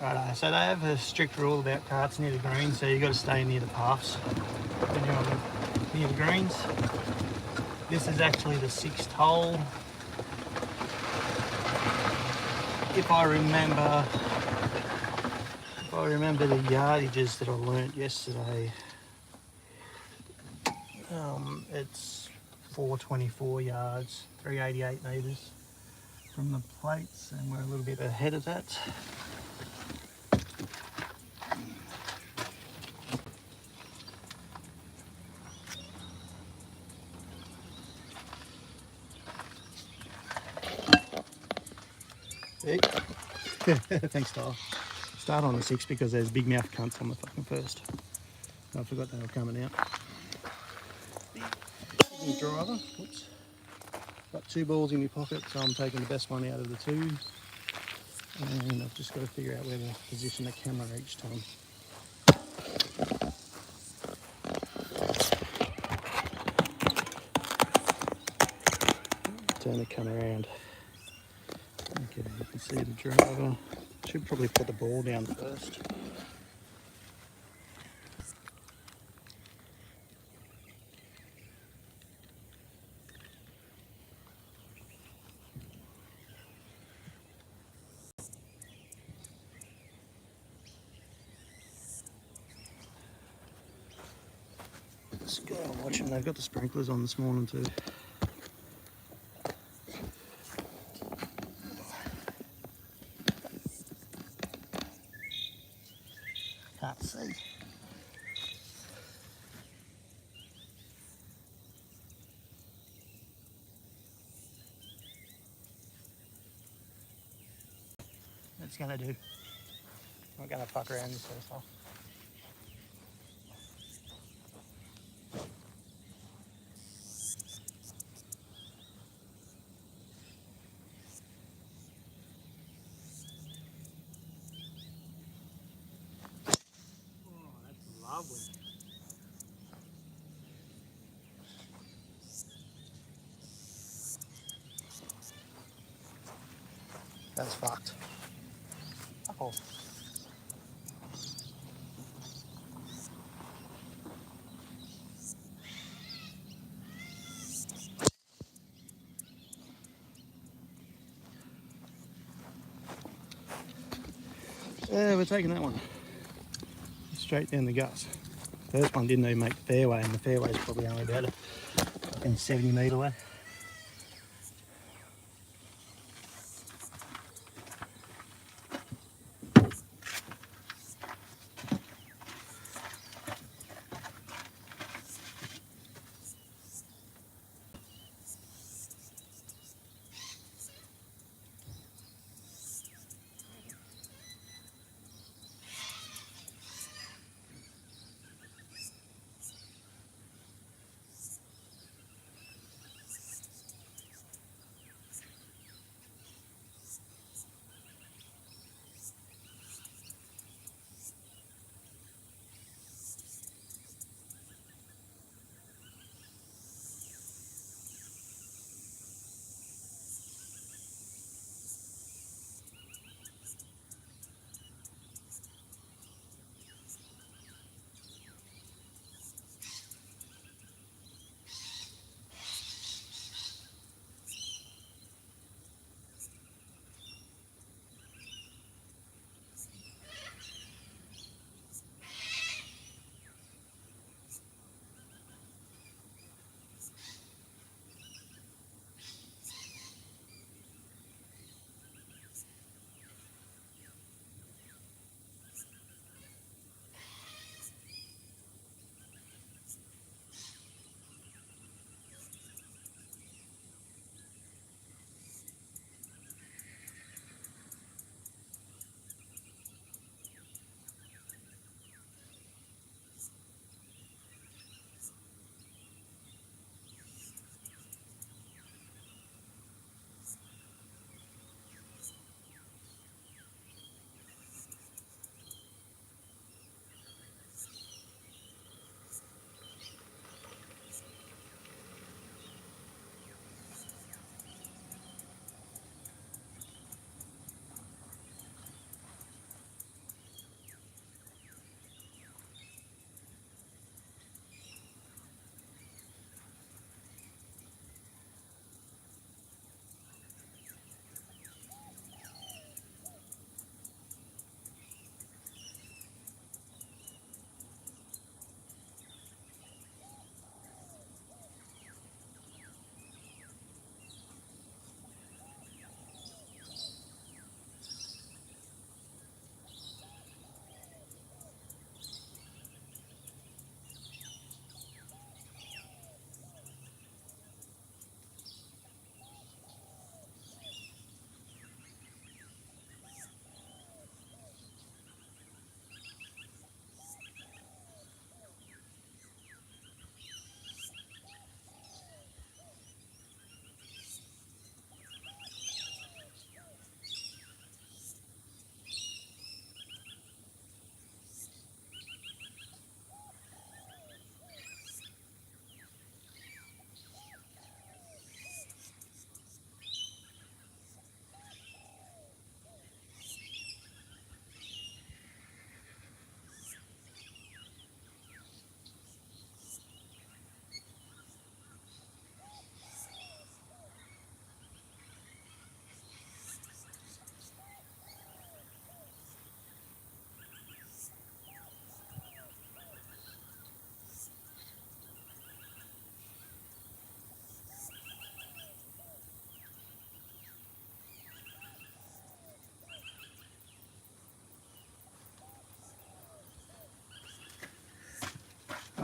Righto, so they have a strict rule about carts near the greens, so you've got to stay near the paths when you're near the greens. This is actually the 6th hole. If I remember the yardages that I learnt yesterday, it's 424 yards, 388 metres from the plates, and we're a little bit ahead of that. Hey. Thanks, Tyler. Start on the 6 because there's big mouth cunts on the fucking first. I forgot they were coming out. The driver. Oops. Got 2 balls in my pocket, so I'm taking the best one out of the 2. And I've just got to figure out where to position the camera each time. Turn the camera around. Okay, you can see the driver. Should probably put the ball down first. This guy I'm watching, they've got the sprinklers on this morning too. Can't see. That's gonna do. I'm not gonna fuck around this first hole. Oh, that's lovely. That's fucked. Fuck off. Yeah, we're taking that one. Straight down the guts. First one didn't even make the fairway, and the fairway's probably only about a 70 metre away.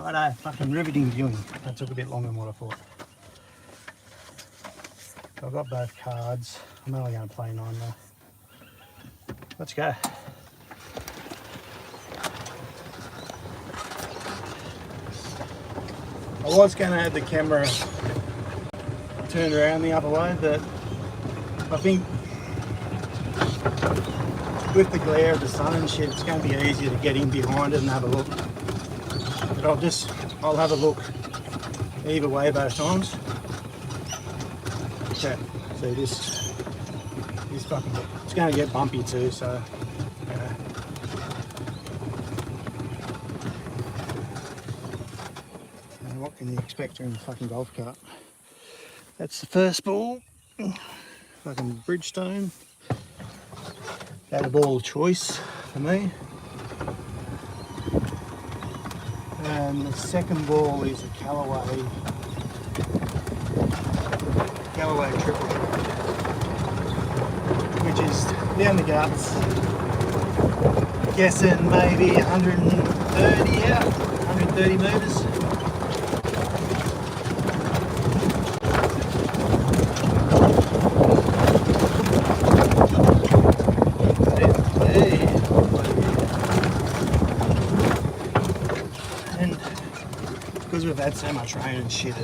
Righto, fucking riveting viewing. That took a bit longer than what I thought. So I've got both cards. I'm only going to play 9 though. Let's go. I was going to have the camera turned around the other way, but I think with the glare of the sun and shit, it's going to be easier to get in behind it and have a look. But I'll have a look either way both times. Okay, so this fucking, it's going to get bumpy too, so yeah. And what can you expect in a fucking golf cart? That's the first ball, fucking Bridgestone. That a ball of choice for me. And the second ball is a Callaway triple, which is down the guts. Guessing maybe 130 out, 130 metres. Because we've had so much rain and shit,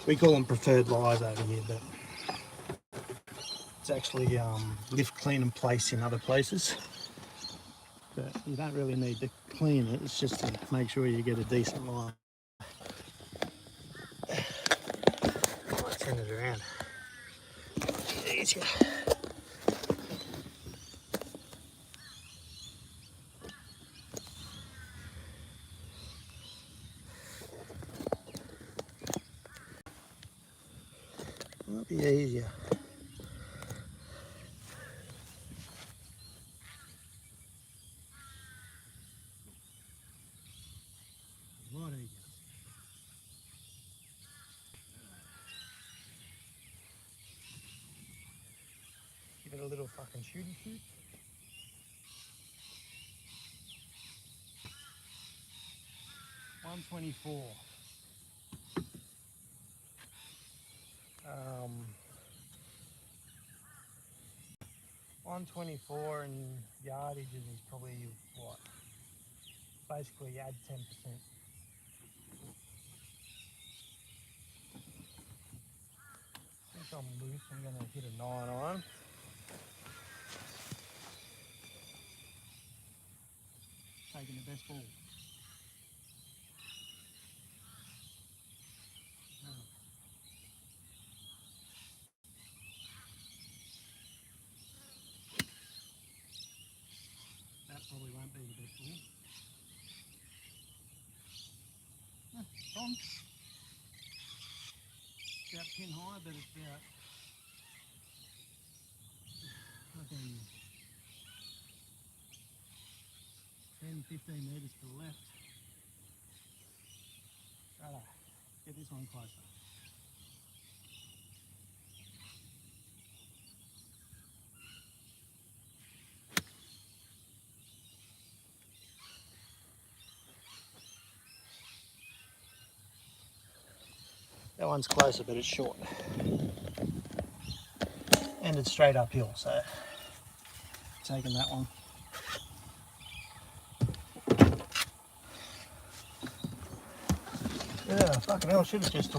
we call them preferred lies over here, but it's actually lift, clean and place in other places. But you don't really need to clean it, it's just to make sure you get a decent lie. Let's turn it around. Easier. Might be easier. A lot easier. Give it a little fucking shooty shoot. .124. 124 and yardage is probably what? Basically add 10%. Since I'm loose, I'm going to hit a 9 iron. Taking the best ball. That probably won't be the best ball. It's on. It's about pin high, but it's about fucking 10-15 metres to the left. Righto, get this one closer. That one's closer, but it's short. And it's straight uphill, so taking that one. Yeah, fucking hell, should have just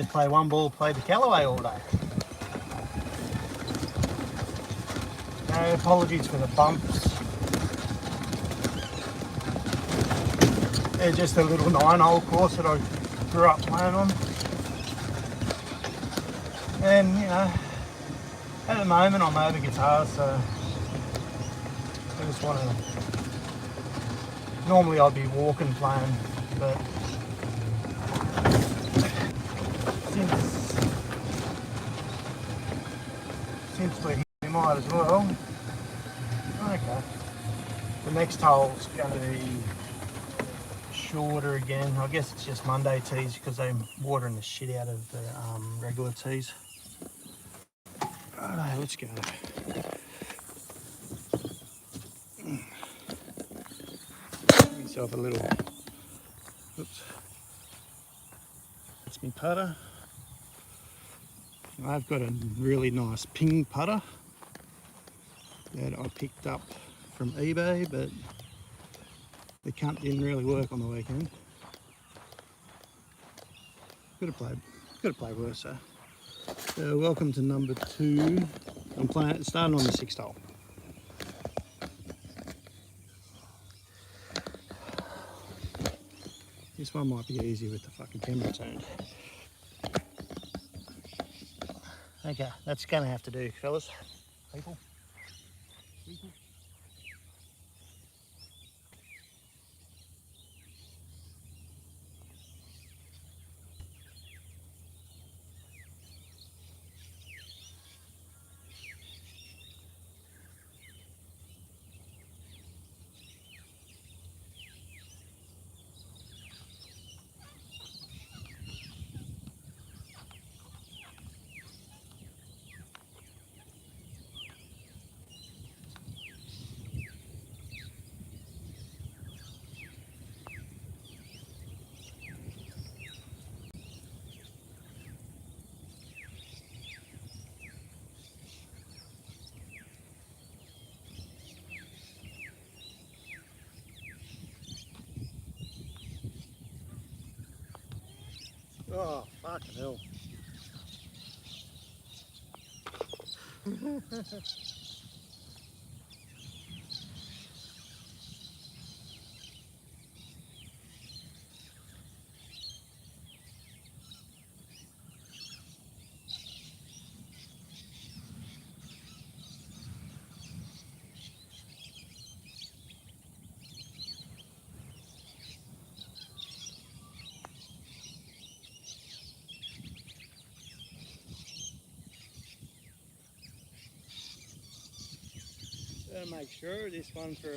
played one ball, played the Callaway all day. No apologies for the bumps. They're just a little 9-hole course that I grew up playing on. And you know, at the moment I'm over guitar, so I just want to. Normally I'd be walking playing, but since we're here, we might as well. Okay. The next hole's going to be shorter again. I guess it's just Monday tees because they're watering the shit out of the regular tees. Alright, let's go. Give yourself a little Oops. That's my putter. I've got a really nice ping putter that I picked up from eBay, but the cunt didn't really work on the weekend. Could have played worse. So welcome to number 2. I'm starting on the 6th hole. This one might be easy with the fucking camera turned. Okay, that's gonna have to do, fellas. People. Oh, fucking hell. Gotta make sure this one for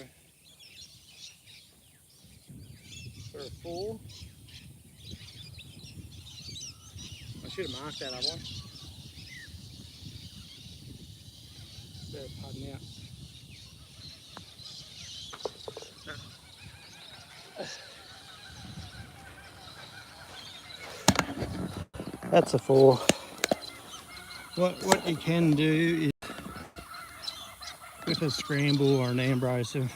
a 4. I should have marked that other one. Better putting out. That's a 4. What you can do is with a scramble or an ambrosive,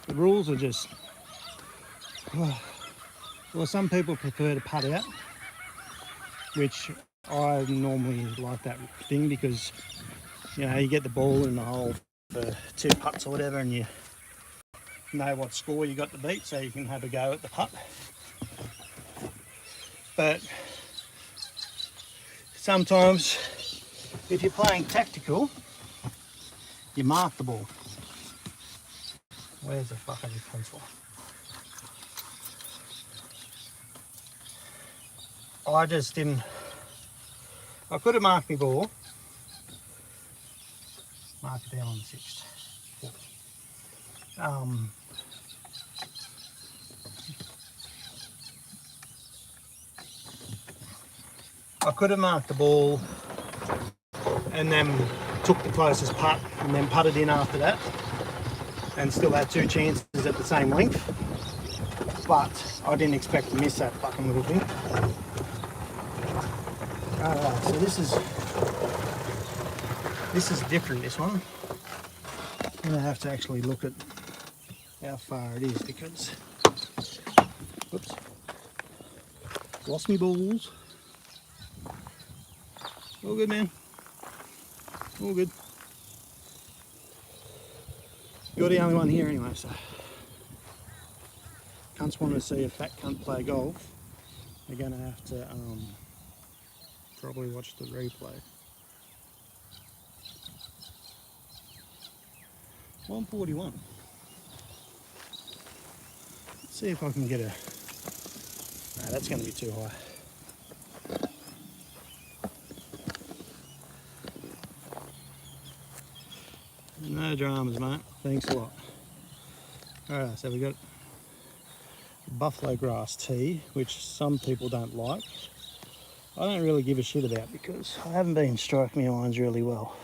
the rules are just, well, some people prefer to putt out, which I normally like that thing because, you know, you get the ball in the hole for 2 putts or whatever and you know what score you got to beat so you can have a go at the putt. But sometimes if you're playing tactical, you mark the ball. Where's the fucking pencil? I just didn't. I could have marked my ball. Mark it down on the 6th. I could have marked the ball and then took the closest putt and then putted in after that and still had 2 chances at the same length. But I didn't expect to miss that fucking little thing. Alright, so this is different, this one. I'm gonna have to actually look at how far it is because, whoops, lost me balls. All good, man. All good. You're the only one here anyway, so. Cunts want to see a fat cunt play golf. They're gonna have to probably watch the replay. 141. Let's see if I can get a. No, that's going to be too high. No dramas, mate. Thanks a lot. Alright, so we got buffalo grass tea, which some people don't like. I don't really give a shit about because I haven't been striking my irons really well.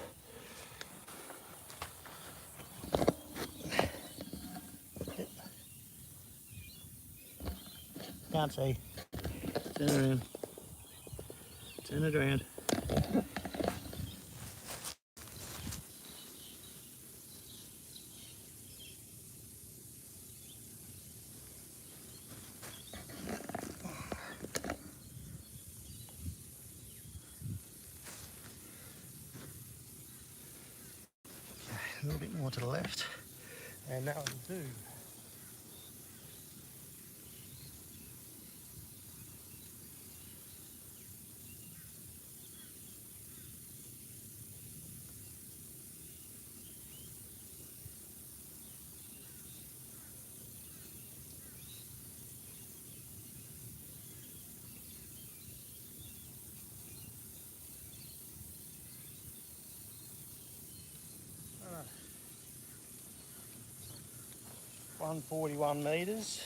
can't see. Turn around. Turn it around. A little bit more to the left, and that will do. 141 metres.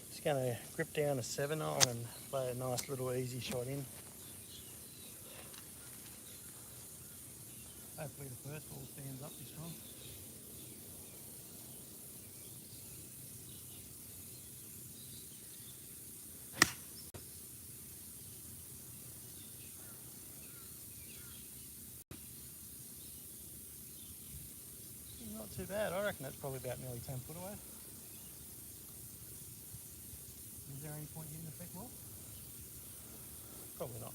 Just going to grip down a 7-iron and play a nice little easy shot in. Hopefully the first ball stands up this time. Not too bad. I reckon that's probably about nearly 10 foot away. Is there any point getting the thick ball? Probably not.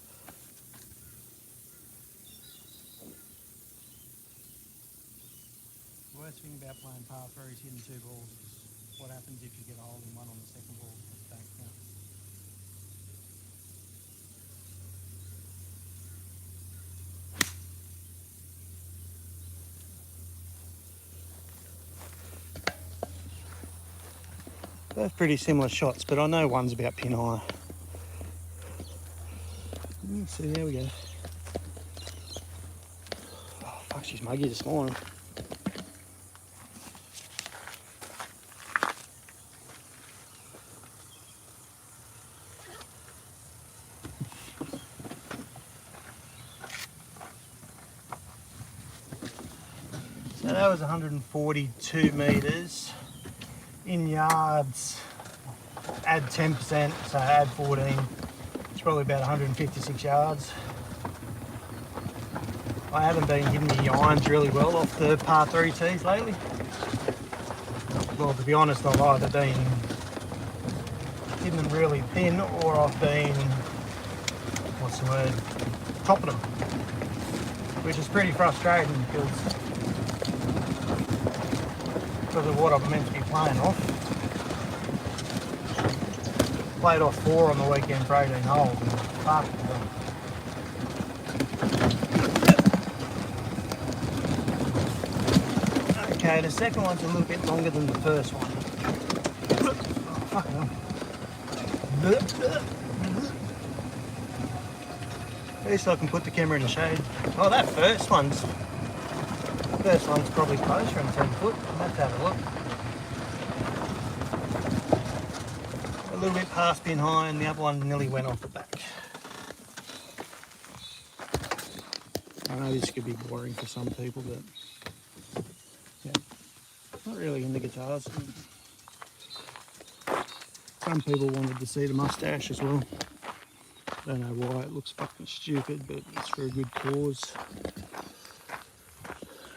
The worst thing about playing par 3 is hitting 2 balls is what happens if you get a hole in one on the second ball. Don't count. Both pretty similar shots, but I know one's about pin high. So there we go. Oh fuck, she's muggy this morning. So that was 142 metres. In yards, add 10%, so add 14. It's probably about 156 yards. I haven't been hitting the irons really well off the par 3 tees lately. Well, to be honest, I've either been hitting them really thin or I've been, what's the word, topping them, which is pretty frustrating because of what I'm meant to be playing off. Played off 4 on the weekend for 18 holes and fuck. Okay, the second one's a little bit longer than the first one. Oh, fuck hell. At least I can put the camera in the shade. Oh, that first one's probably closer than 10 foot. I'll have to have a look. A little bit past pin high and the other one nearly went off the back. I know this could be boring for some people, but yeah, not really into guitars. Some people wanted to see the mustache as well. Don't know why, it looks fucking stupid, but it's for a good cause.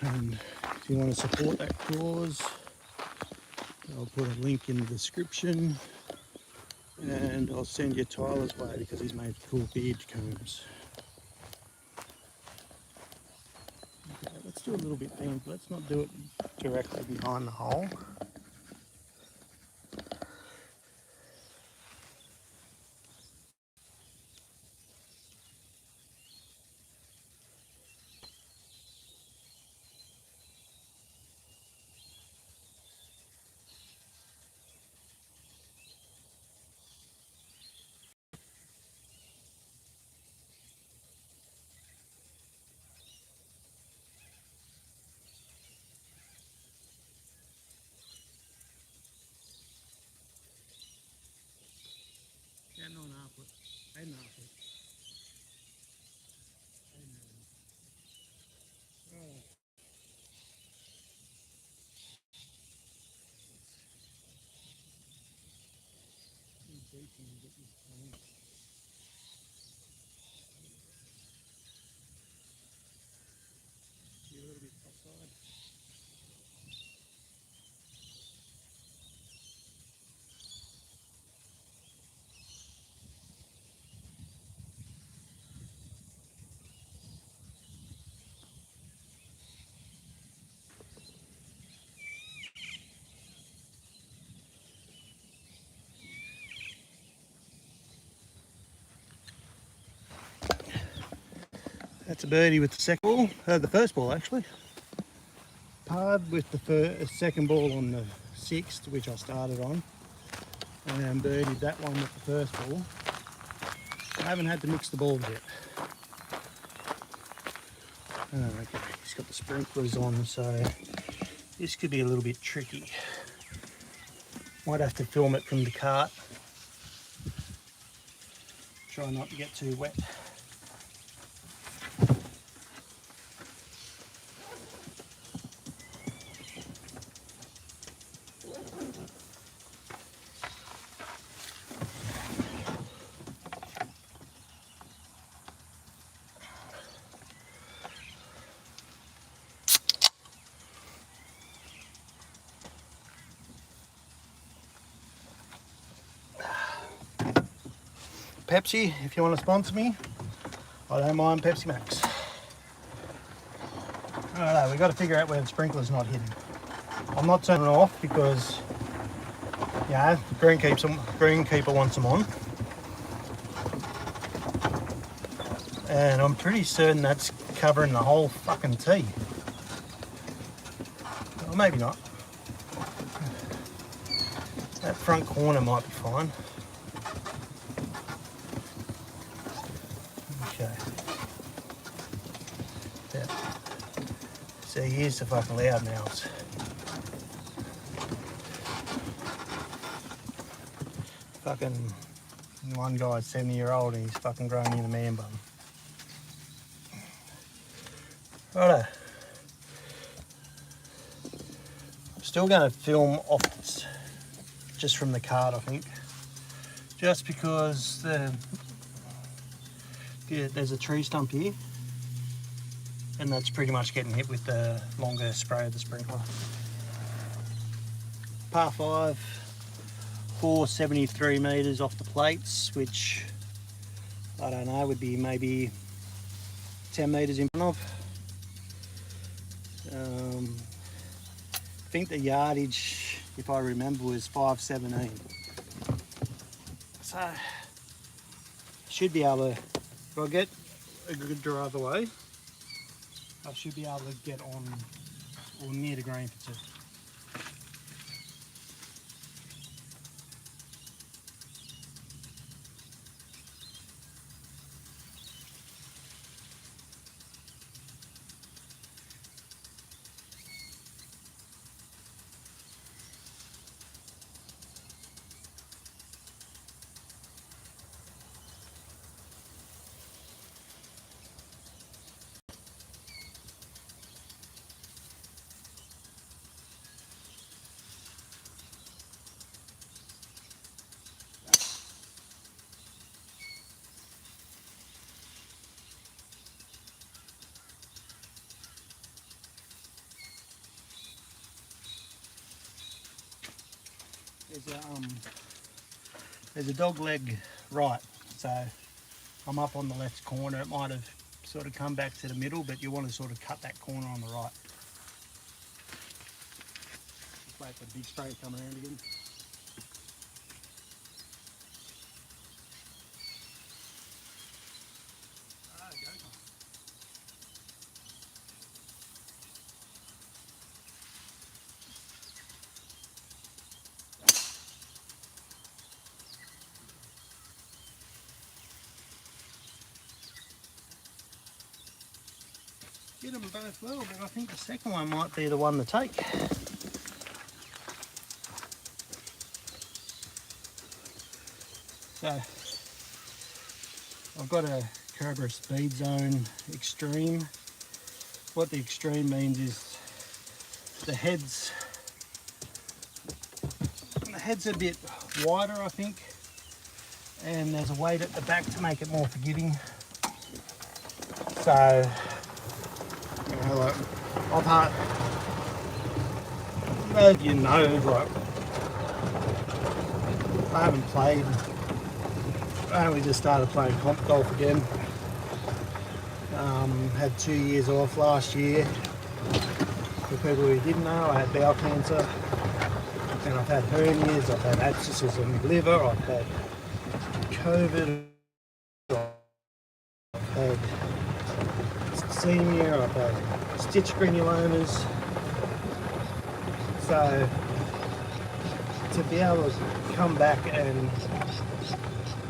And if you want to support that cause, I'll put a link in the description, and I'll send you Tyler's way because he's made cool beard combs. Okay, let's do a little bit bend. Let's not do it directly behind the hole. That's a birdie with the second ball, the first ball actually. Parred with the second ball on the 6th, which I started on, and then birdied that one with the first ball. I haven't had to mix the balls yet. Okay, he's got the sprinklers on, so this could be a little bit tricky. Might have to film it from the cart. Try not to get too wet. Pepsi, if you want to sponsor me, I don't mind Pepsi Max. Alright, we've got to figure out where the sprinkler's not hitting. I'm not turning it off because, yeah, the greenkeeper wants them on. And I'm pretty certain that's covering the whole fucking tee. Or maybe not. That front corner might be fine. Okay. Yeah. So here's the fucking loudmouths. Fucking one guy's 70-year-old and he's fucking growing in a man bun. Righto. I'm still going to film off just from the cart, I think. Just because there's a tree stump here. And that's pretty much getting hit with the longer spray of the sprinkler. Par 5, 473 metres off the plates, which I don't know, would be maybe 10 metres in front of. I think the yardage, if I remember, was 517. So I should be able to, if I get a good drive away, I should be able to get on or near the green for 2. There's a dog leg right, so I'm up on the left corner. It might have sort of come back to the middle, but you want to sort of cut that corner on the right. Just wait for the big spray to come around again. Get them both well, but I think the second one might be the one to take. So I've got a Cobra Speed Zone Extreme. What the Extreme means is the head's a bit wider, I think, and there's a weight at the back to make it more forgiving. So like, I've had, you know, like, I haven't played, I only just started playing comp golf again. Had 2 years off last year. For people who didn't know, I had bowel cancer, and I've had hernias, I've had abscesses in my liver, I've had COVID, I've had hypoglycemia, I've had stitch granulomas. So to be able to come back and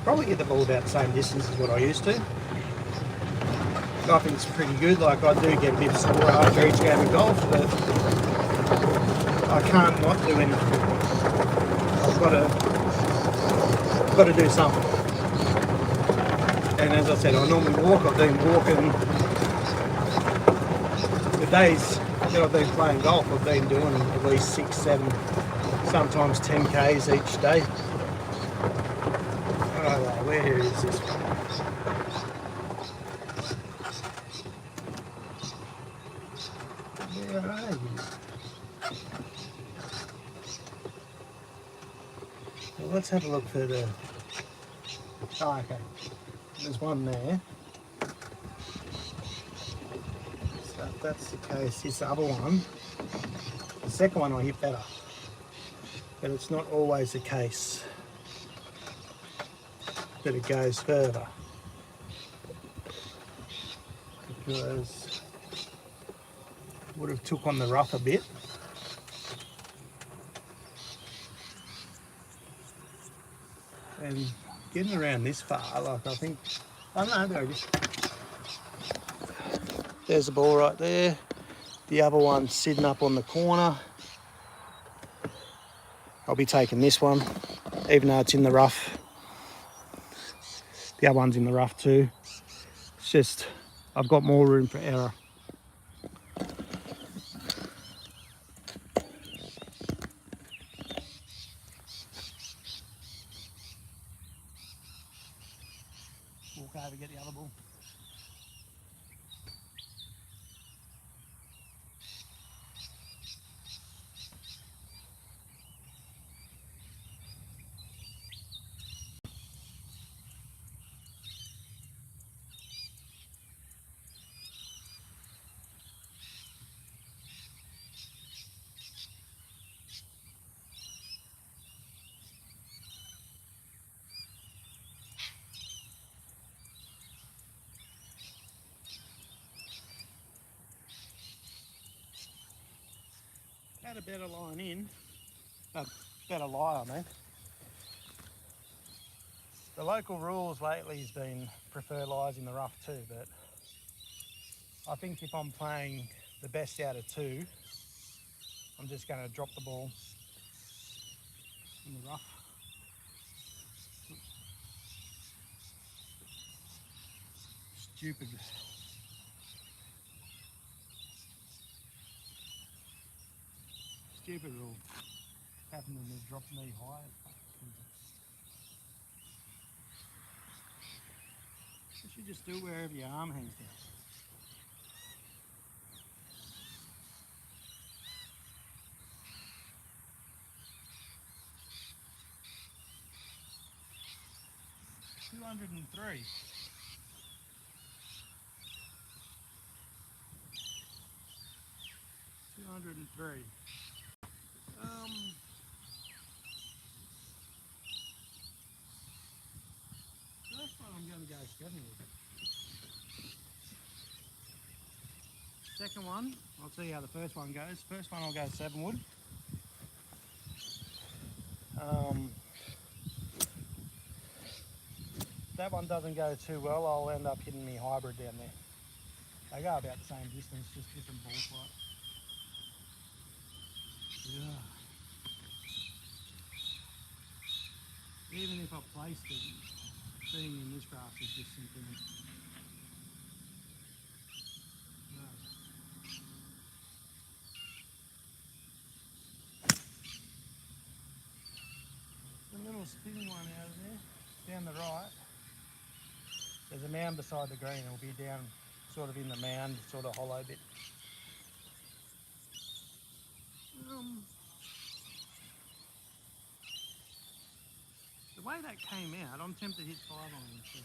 probably get the ball about the same distance as what I used to, I think it's pretty good. Like, I do get a bit sore after each game of golf, but I can't not do anything. I've got to do something. And as I said, I normally walk. I've been walking the days that I've been playing golf. I've been doing at least 6, 7, sometimes 10 Ks each day. Oh, where is this one? Where are you? Well, let's have a look for the... Oh, okay. There's one there. So if that's the case, this other one, the second one I hit better. But it's not always the case that it goes further. Because it would have took on the rough a bit. And getting around this far, like, I think, I don't know, there it is. There's the ball right there. The other one's sitting up on the corner. I'll be taking this one, even though it's in the rough. The other one's in the rough too. It's just, I've got more room for error. Walk over, get the other ball. Had a better line in, a better lie, I mean. The local rules lately has been prefer lies in the rough too, but I think if I'm playing the best out of two, I'm just going to drop the ball in the rough. Stupid. Stupid rule. Happened to me, dropped me high. You should just do it wherever your arm hangs down. $203. $203. First one I'm going to go 7 with. Second one, I'll see how the first one goes. First one I'll go 7 wood. That one doesn't go too well, I'll end up hitting me hybrid down there. They go about the same distance, just different ball flight. Yeah. Even if I placed it, being in this grass is just something. Yeah. A little spinning one out of there, down the right. There's a mound beside the green, it'll be down sort of in the mound, sort of hollow bit. The way that came out, I'm tempted to hit 5 on it instead.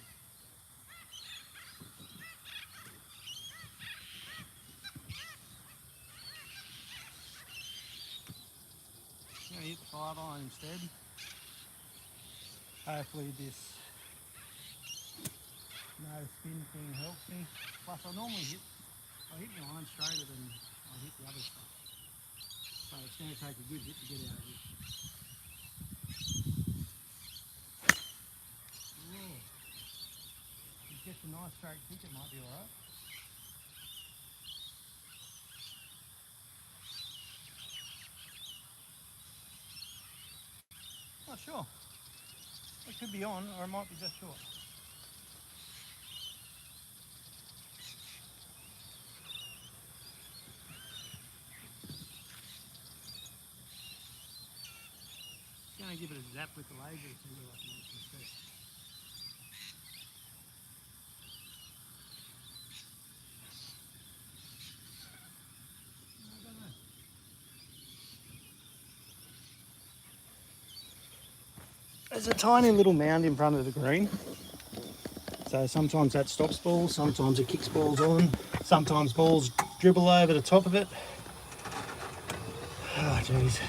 I'm going to hit 5 on instead. Hopefully this no spin thing helps me. Plus I normally hit I hit my line straighter than I hit the other stuff. So it's going to take a good hit to get out of here. Whoa. If it gets a nice straight kick, it might be alright. Not sure. It could be on, or it might be just short. Just going to give it a zap with the laser to see where I can see. I don't know. There's a tiny little mound in front of the green. So sometimes that stops balls, sometimes it kicks balls on, sometimes balls dribble over the top of it. Oh jeez.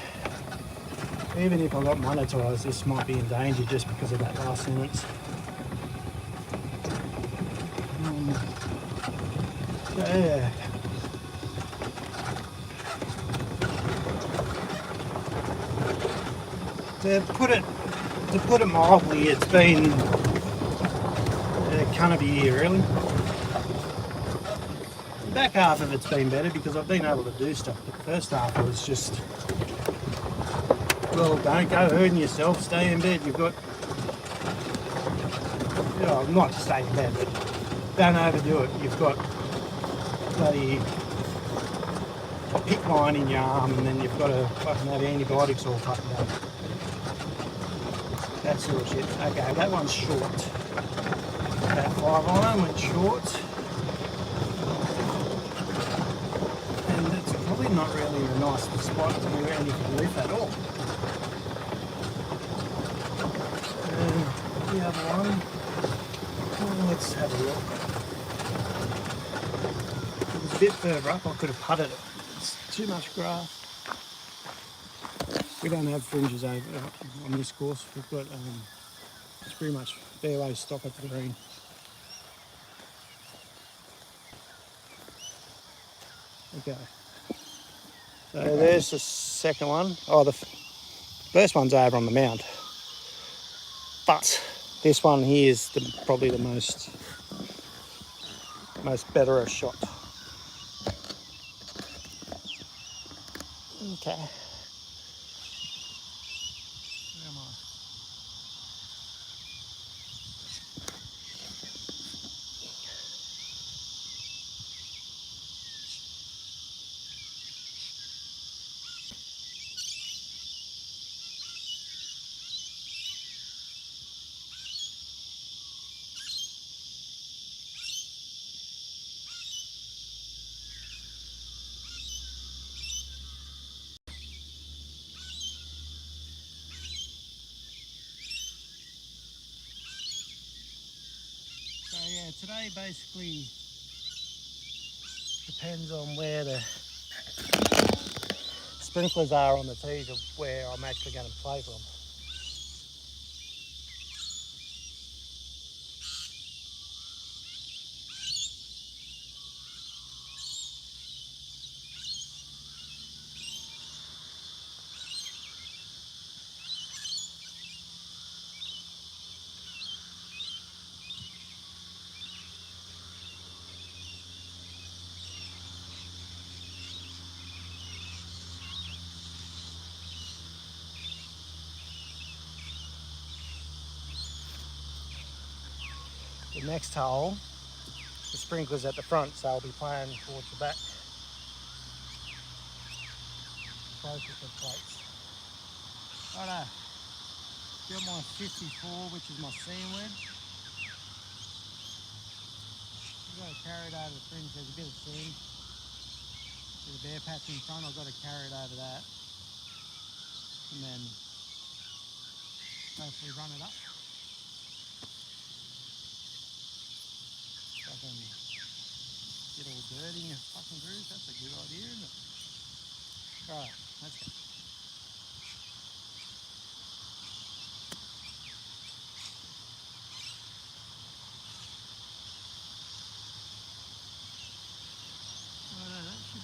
Even if I got monetised, this might be in danger just because of that last sentence. Yeah. To put it mildly, it's been a kind of a year, really. The back half of it's been better because I've been able to do stuff. But the first half was just, well, don't go hurting yourself, stay in bed. You've got, you know, not to stay in bed, but don't overdo it. You've got bloody a pick line in your arm, and then you've got to fucking have antibiotics all fucking day. That sort of shit. Okay, that one's short. That 5-iron went short. And it's probably not really a nice spot to do anything with at all. And the other one, well, let's have a look. If it was a bit further up, I could have putted it. It's too much grass. We don't have fringes over on this course. We've got it's pretty much fairway stop at the green. Okay. So there's the second one. Oh, the first one's over on the mound. But this one here is probably the most better shot. Okay. Where am I? So yeah, today basically depends on where the sprinklers are on the tees of where I'm actually going to play from. The next hole, the sprinkler's at the front, so I'll be playing towards the back, closer to the plates. Righto, got my 54, which is my seam wedge. I've got to carry it over the fringe. There's a bit of seam. There's a bare patch in front. I've got to carry it over that, and then hopefully run it up. So I can get all dirty in a fucking groove. That's a good idea, isn't it? Alright, let's go.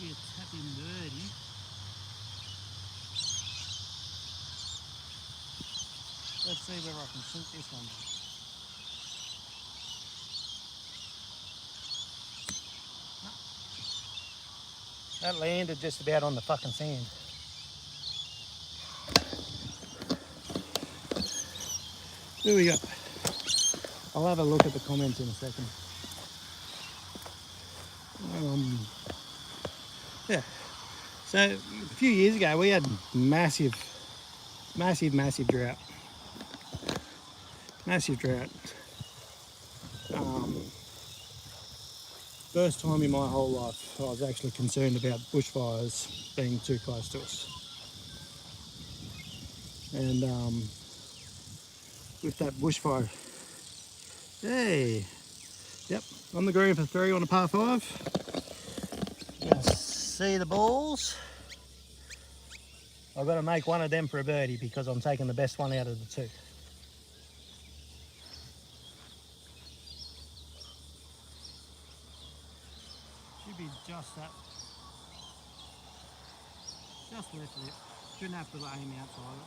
be a tapping birdie. Let's see whether I can sink this one. That landed just about on the fucking sand. Here we go. I'll have a look at the comments in a second. Yeah. So a few years ago we had massive drought. Massive drought. First time in my whole life I was actually concerned about bushfires being too close to us. And with that bushfire, hey, yep, on the green for 3 on a par 5. You can see the balls. I've got to make one of them for a birdie because I'm taking the best one out of the 2. Should be just that, just left of it. Shouldn't have to aim outside it.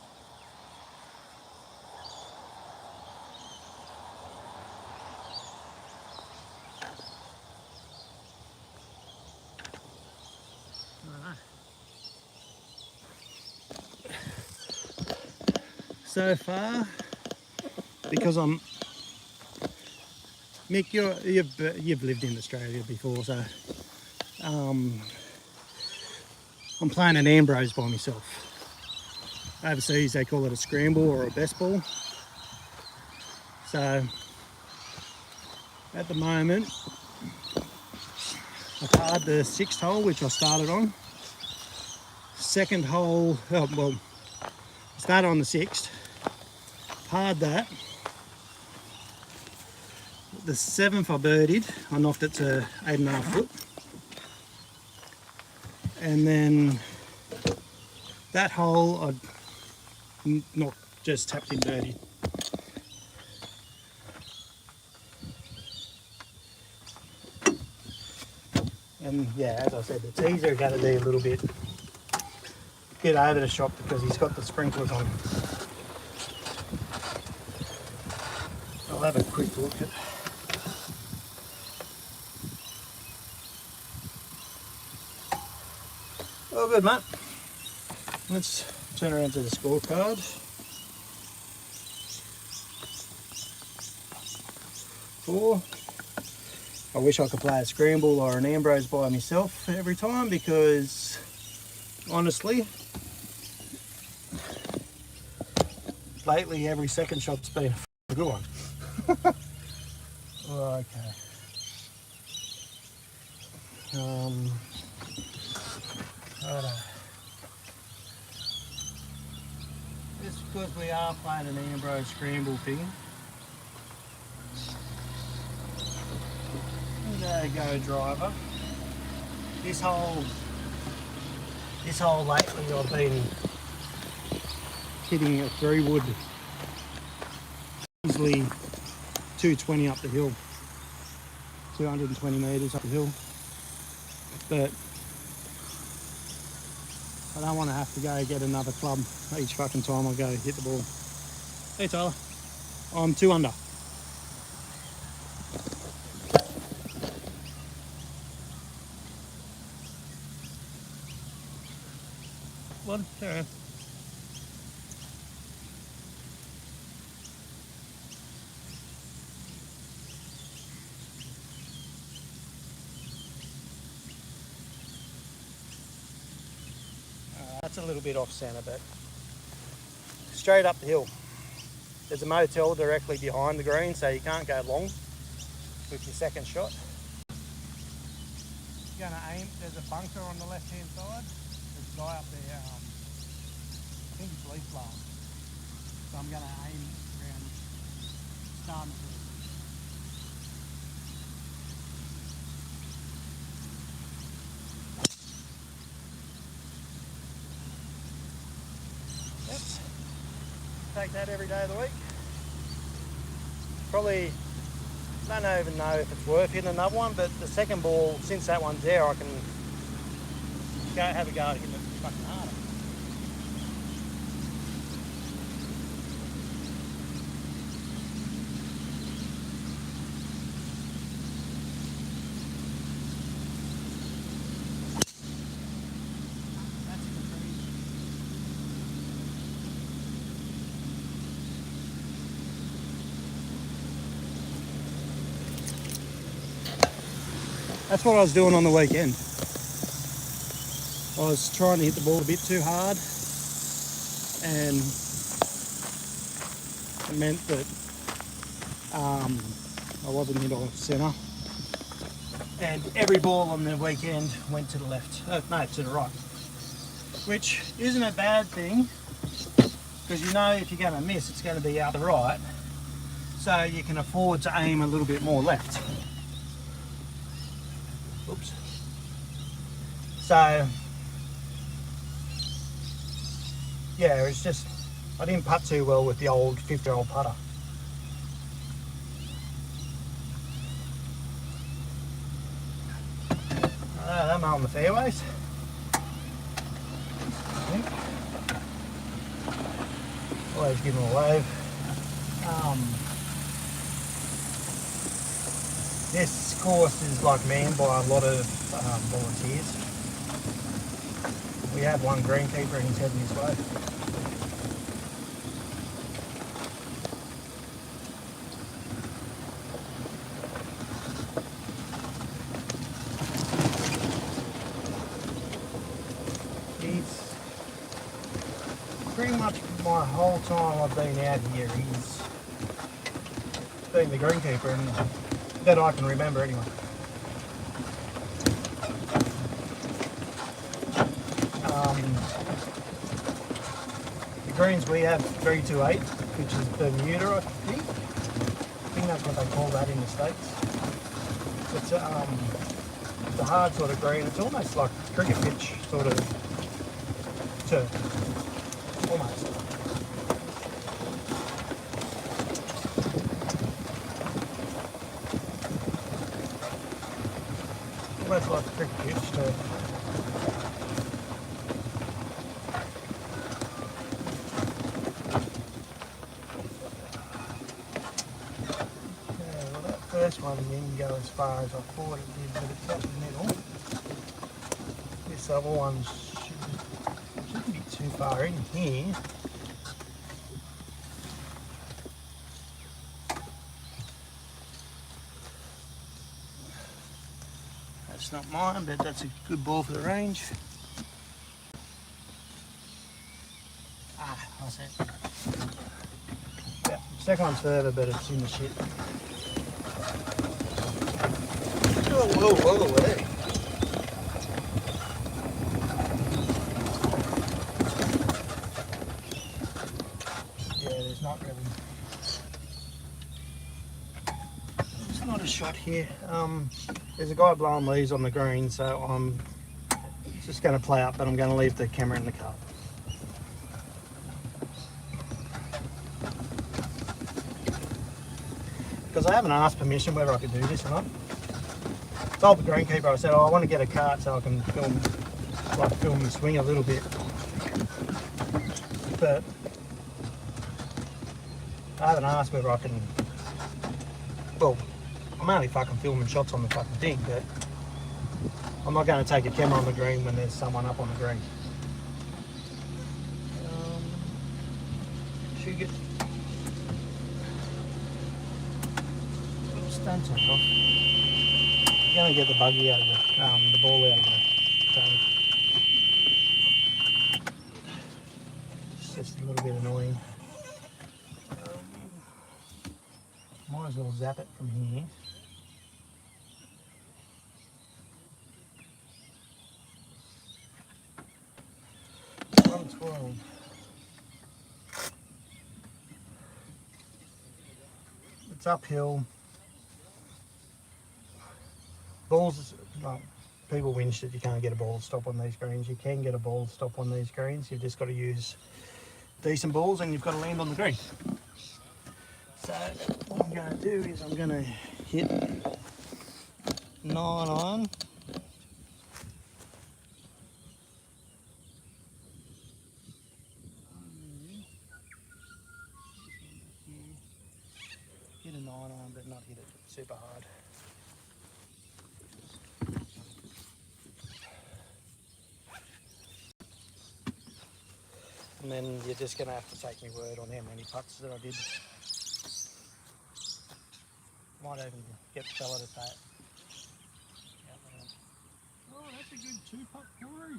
So far, because I'm Mick, you've lived in Australia before, so I'm playing an Ambrose by myself. Overseas they call it a scramble or a best ball. So at the moment I parred the 6th hole, which I started on. Second hole, well, I started on the 6th, parred that. The 7th I birdied, I knocked it to 8.5 foot. And then that hole I not just tapped in birdie. And yeah, as I said, the tees are going to be a little bit over the shop because he's got the sprinklers on. I'll have a quick look at. Oh, good, mate. Let's turn around to the scorecard. 4. I wish I could play a scramble or an Ambrose by myself every time because, honestly, lately every second shot's been a good one. Okay. Righto. Just because we are playing an Ambrose scramble thing. There you go, driver. This hole lately I've been hitting a 3-wood, easily 220 up the hill, 220 metres up the hill. But I don't want to have to go get another club each fucking time I go hit the ball. Hey Tyler, I'm 2 under. What? Alright. That's a little bit off centre, but straight up the hill. There's a motel directly behind the green, so you can't go long with your second shot. You're going to aim, there's a bunker on the left hand side. There's a guy up there, I think it's leaf blowing. So I'm going to aim around starting the hill. Yep. Take that every day of the week. Probably, don't even know if it's worth hitting another one, but the second ball, since that one's there, I can have a go at hitting it fucking harder. That's what I was doing on the weekend. I was trying to hit the ball a bit too hard, and it meant that I wasn't hit on centre. And every ball on the weekend went to the left, no, to the right. Which isn't a bad thing, because you know if you're going to miss, it's going to be out the right. So you can afford to aim a little bit more left. Oops. So, yeah, it's just, I didn't putt too well with the old 50-year-old putter. I'm on the fairways. Always give them a wave. This course is like manned by a lot of volunteers. We have one greenkeeper and he's heading this way. He's pretty much my whole time I've been out here, he's been the greenkeeper, and that I can remember anyway. The greens we have 328, which is Bermuda, I think. I think that's what they call that in the States. It's a hard sort of green. It's almost like cricket pitch sort of turf. Almost. Almost like cricket pitch turf. First one didn't go as far as I thought it did, but it's up the middle. This other one shouldn't be too far in here. That's not mine, but that's a good ball for the range. I see it. Yeah, second one's further, but it's in the shit. Whoa, hey. Yeah, there's not really. There's not a shot here. There's a guy blowing leaves on the green, so I'm just going to play up, but I'm going to leave the camera in the car. Because I haven't asked permission whether I could do this or not. I told the greenkeeper, I said, I want to get a cart so I can film the swing a little bit. But I haven't asked whether I can, well, I'm only fucking filming shots on the fucking thing, but I'm not going to take a camera on the green when there's someone up on the green. Should get, don't turn it off. I'm going to get the buggy out of the ball out of the trailer. It's just a little bit annoying. Might as well zap it from here. It's 112. It's uphill. Balls, well, people whinge that you can't get a ball stop on these greens. You can get a ball stop on these greens. You've just got to use decent balls and you've got to land on the green. So what I'm going to do is I'm going to hit 9 iron. And then you're just going to have to take my word on how many putts that I did. Might even get the fella to say it. Oh, that's a good 2-putt quarry.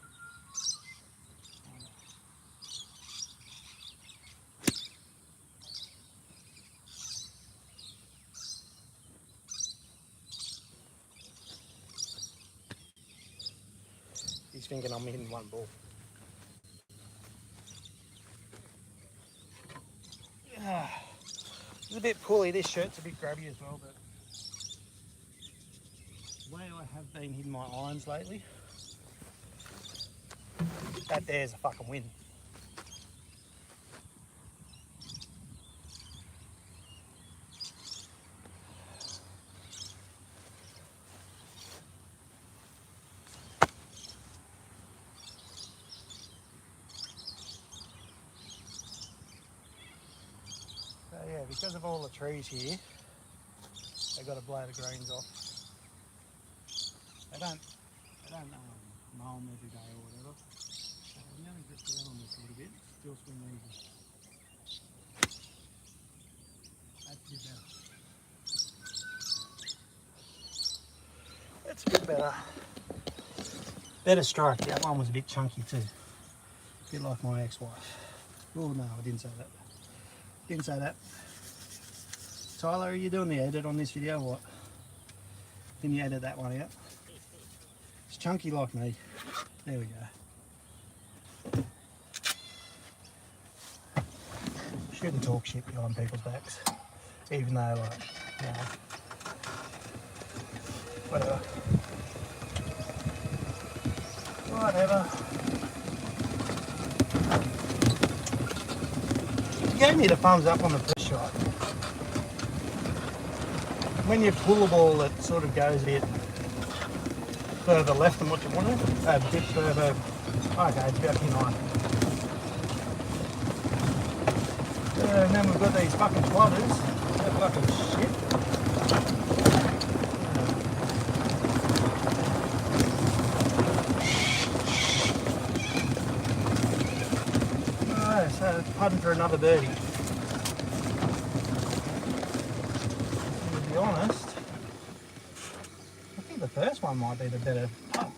He's thinking I'm hitting one ball. Yeah. It's a bit pulley. This shirt's a bit grabby as well, but the way I have been hitting my irons lately, that there's a fucking win. So yeah, because of all the trees here, they've got to blow the greens off. They don't mow them every day or whatever. So I'm going to get down on this a little bit, still swing easy. That's a bit better. That's a bit better. Better strike. That one was a bit chunky too. A bit like my ex-wife. Oh no, I didn't say that. Didn't say that. Tyler, are you doing the edit on this video or what? Can you edit that one out? It's chunky like me. There we go. Shouldn't talk shit behind people's backs. Even though, like, you know, whatever. Whatever. You gave me the thumbs up on the first shot. When you pull the ball, it sort of goes a bit further left than what you want it. A bit further. Okay, it's about here 9. And then we've got these fucking plotters. They're fucking shit. Alright, so putting for another birdie. To be honest, I think the first one might be the better putt.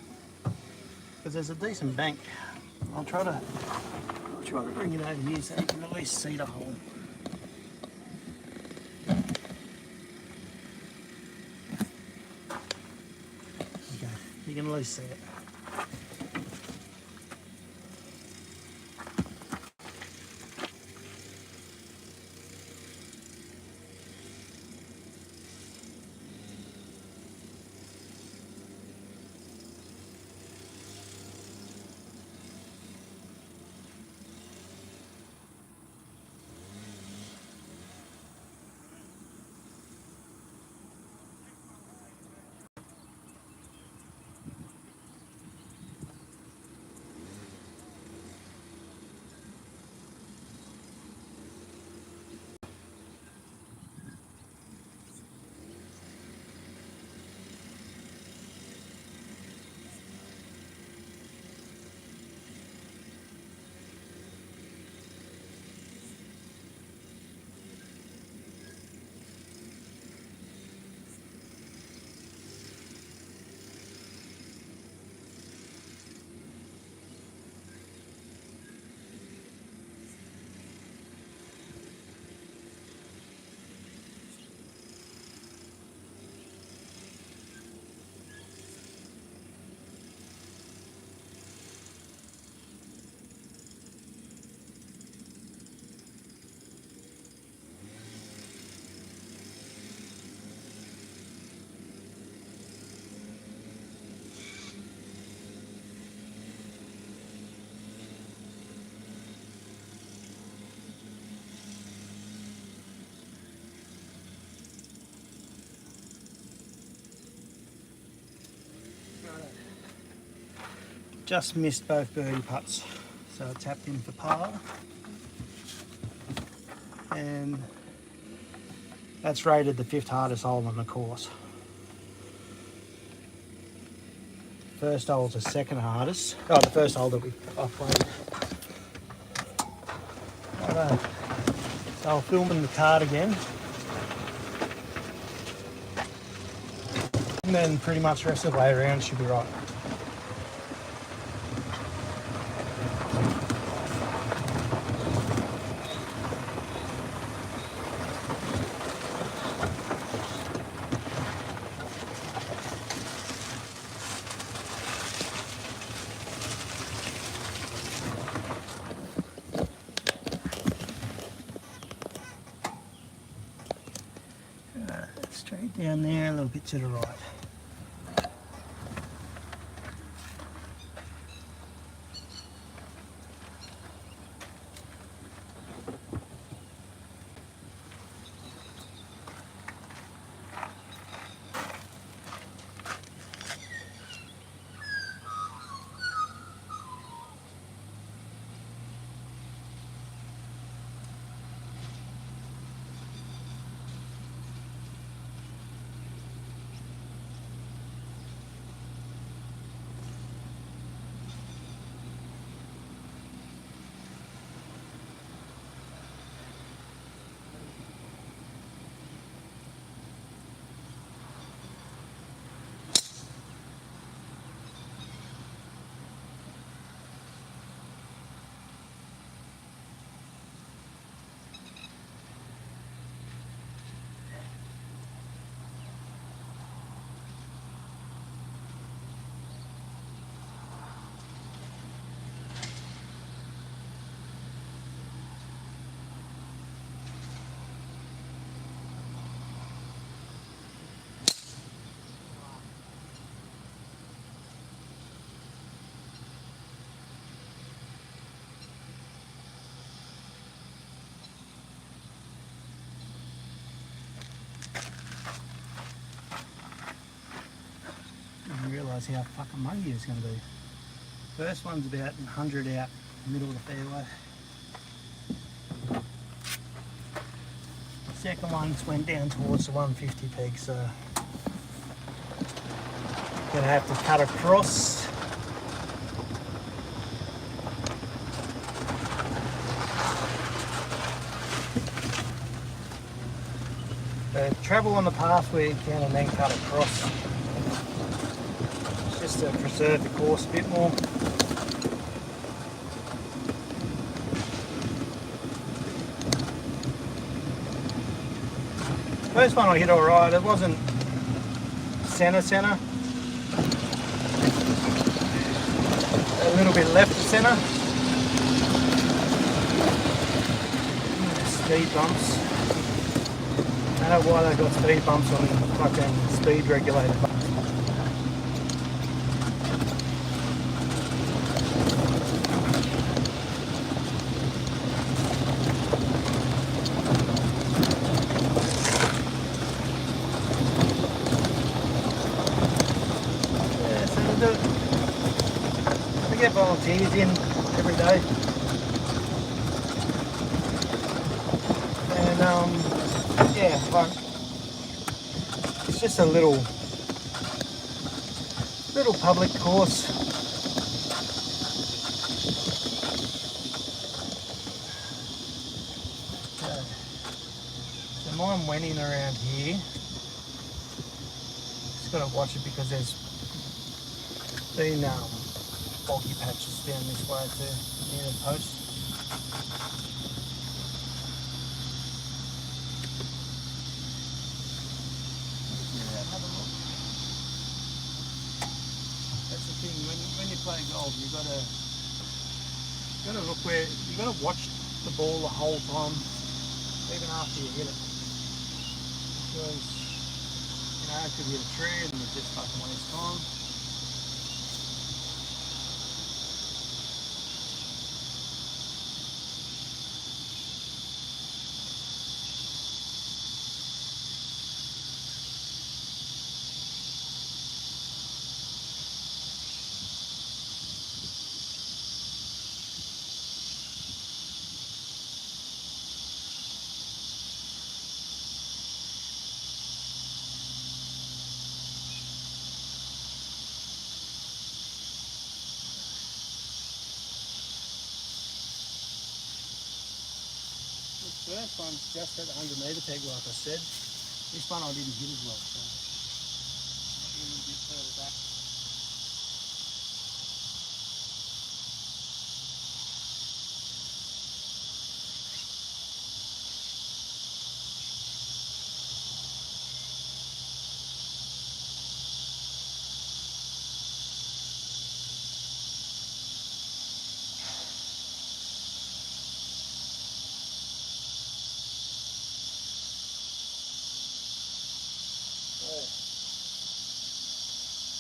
Because there's a decent bank. I'll try to bring it over here so you can at least see the hole. Okay, you can at least see it. Just missed both birdie putts, so I tapped in for par, and that's rated the 5th hardest hole on the course. First hole's the 2nd hardest. Oh, the first hole that I played. Righto. So I'll film in the card again. And then pretty much the rest of the way around should be right. Straight down there, a little bit to the right. I realise how fucking muggy it's going to be. First one's about 100 out, middle of the fairway. Second one's went down towards the 150 peg, so gonna have to cut across. Travel on the path where you can and then cut across, just to preserve the course a bit more. First one I hit alright, it wasn't centre, a little bit left of centre. Speed bumps. I don't know why they got speed bumps on fucking speed regulated bumps. We get volunteers in every day, and yeah, like, it's just a little public course. So mine went in around here. Just got to watch it because there's been boggy patches down this way too, near the post. Yeah, have a look. That's the thing, when you play golf, you gotta look where, you gotta watch the ball the whole time, even after you hit it. Because, you know, it could hit a tree and you just fucking waste time. First one's just at the 100 metre peg, like I said. This one I didn't hit as well, so might be a little bit further back.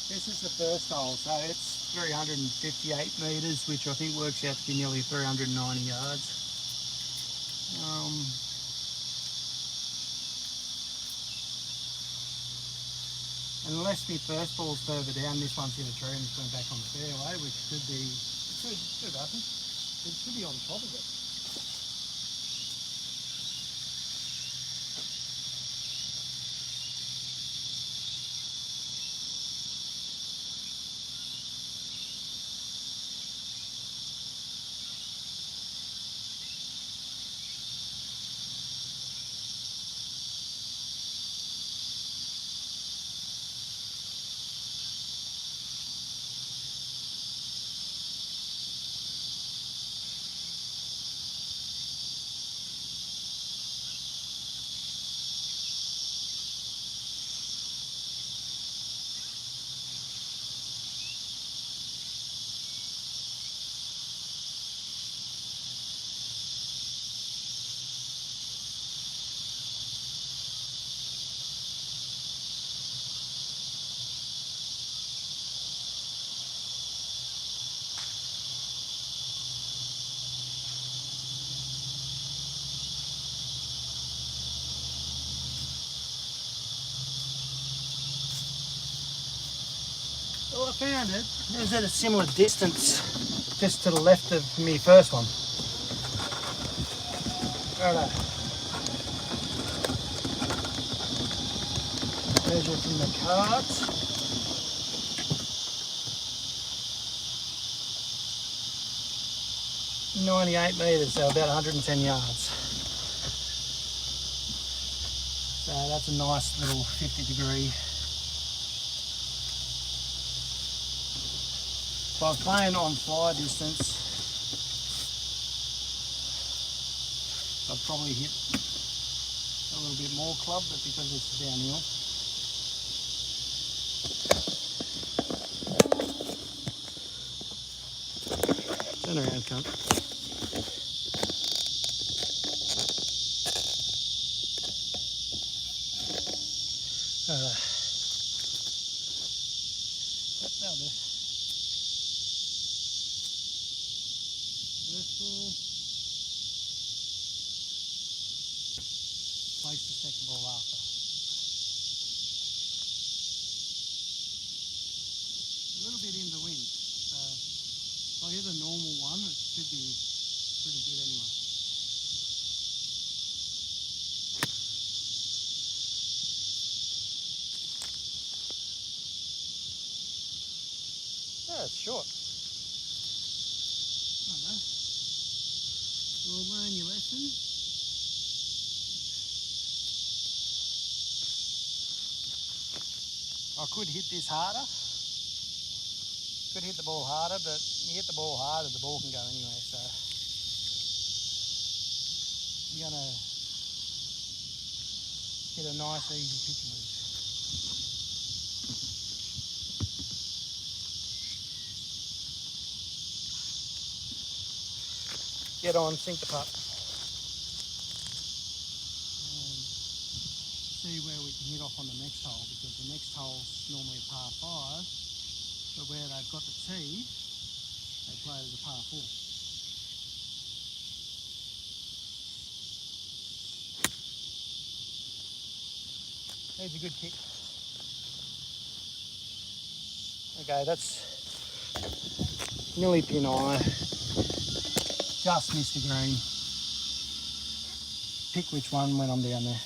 This is the first hole, so it's 358 metres, which I think works out to be nearly 390 yards. Unless my first ball's further down, this one's hit a tree and it's going back on the fairway, which could be, it could happen. It should be on top of it. Well, I found it. It was at a similar distance, just to the left of me first one. Righto. Measure from the cart. .98 metres, so about 110 yards. So that's a nice little 50-degree. If I was playing on fly distance, I'd probably hit a little bit more club, but because it's downhill. Turn around, cunt. That'll do. Place the second ball after. A little bit in the wind, so if I hit a normal one, it should be pretty good anyway. Yeah, it's short. I don't know. You'll learn your lesson. I could hit this harder. Could hit the ball harder, but you hit the ball harder, the ball can go anyway, so you're gonna get a nice easy pitch move. Get on, sink the putt. And see where we can hit off on the next hole, because the next hole's normally a par 5, but where they've got the tee, they play it as a par 4. Needs a good kick. Okay, that's nearly pin eye. Just missed the green. Pick which one when I'm down there.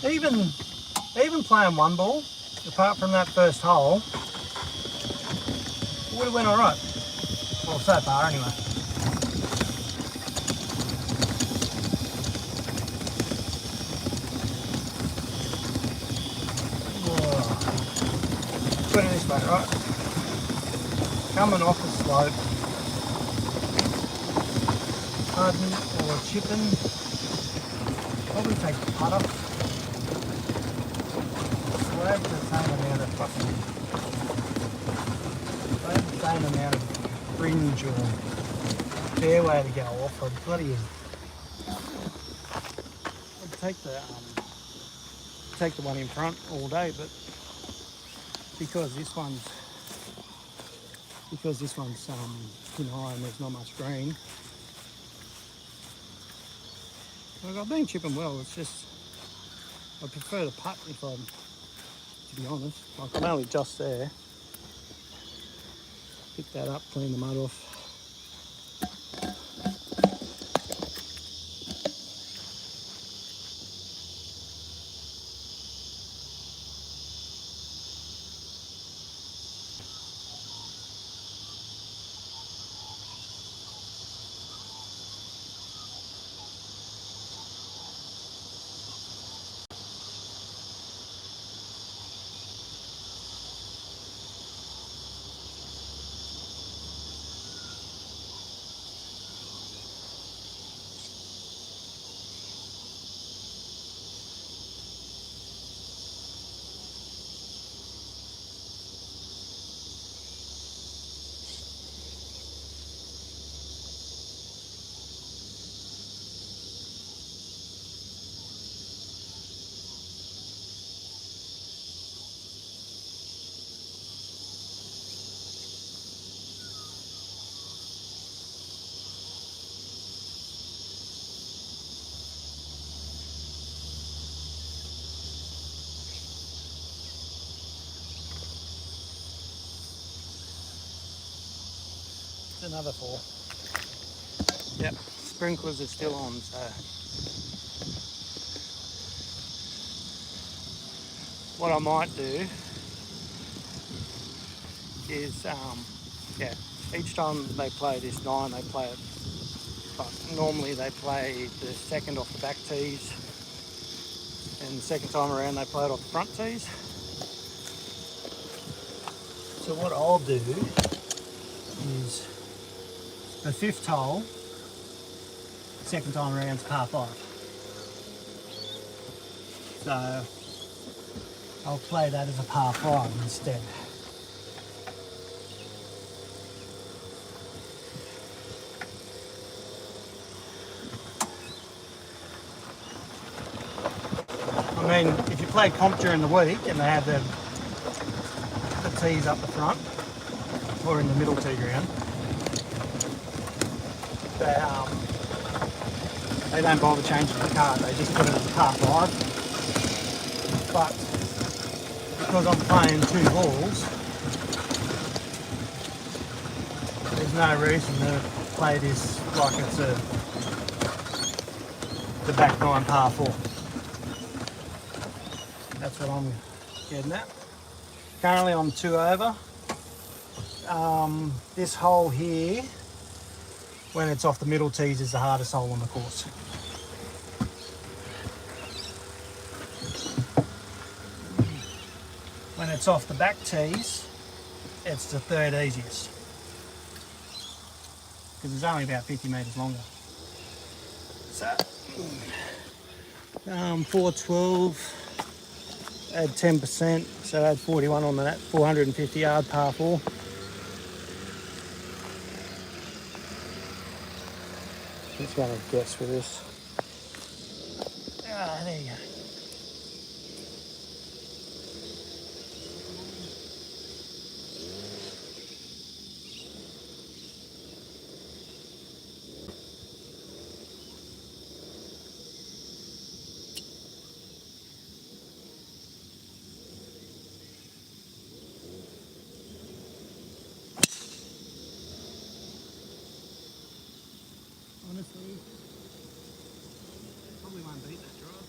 Even playing one ball, apart from that first hole, would have went alright. Well, so far anyway. Put it this way, right? Coming off the slope, pudding or chipping, probably take the putter, slab the same amount of fringe or fairway to go off. I'd bloody I'd take the one in front all day, but because this one's pin high and there's not much green. Like, I've been chipping well. It's just I prefer to putt if I'm, to be honest. Like, I'm only just there. Pick that up, clean the mud off. Another 4. Yep, sprinklers are still on, so what I might do is, each time they play this 9, they play it, but normally they play the second off the back tees, and the second time around they play it off the front tees. So what I'll do is the 5th hole, second time around, is par 5. So I'll play that as a par 5 instead. I mean, if you play comp during the week and they have the tees up the front or in the middle tee ground, they don't bother changing the card, they just put it as a par 5. But because I'm playing 2 balls, there's no reason to play this like it's the back 9 par 4. That's what I'm getting at. Currently I'm 2 over. This hole here, when it's off the middle tees, is the hardest hole on the course. When it's off the back tees, it's the 3rd easiest, because it's only about 50 metres longer. So, 412, add 10%, so add 41 on that, 450 yard par 4. Just going to guess with this. Ah, there you go. Honestly, probably won't beat that drive.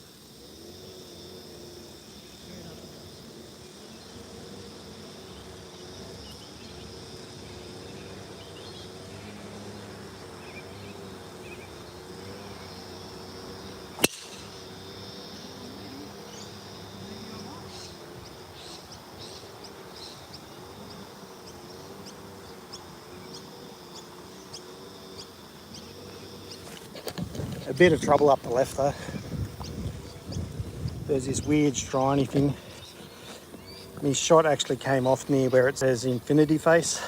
A bit of trouble up the left though. There's this weird shiny thing. And his shot actually came off near where it says infinity face.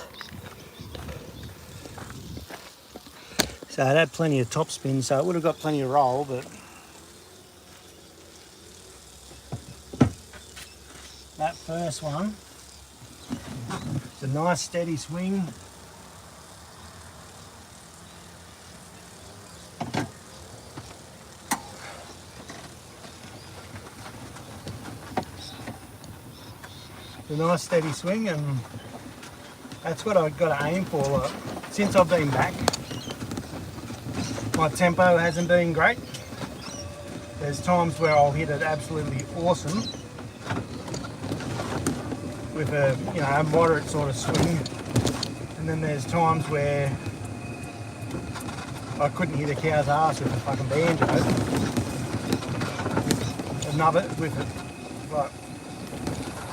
So it had plenty of top spin, so it would have got plenty of roll, but that first one, it's a nice steady swing. It's a nice steady swing, and that's what I've got to aim for. Like, since I've been back, my tempo hasn't been great. There's times where I'll hit it absolutely awesome with a a moderate sort of swing, and then there's times where I couldn't hit a cow's ass with a fucking banjo. A nubbit with it. But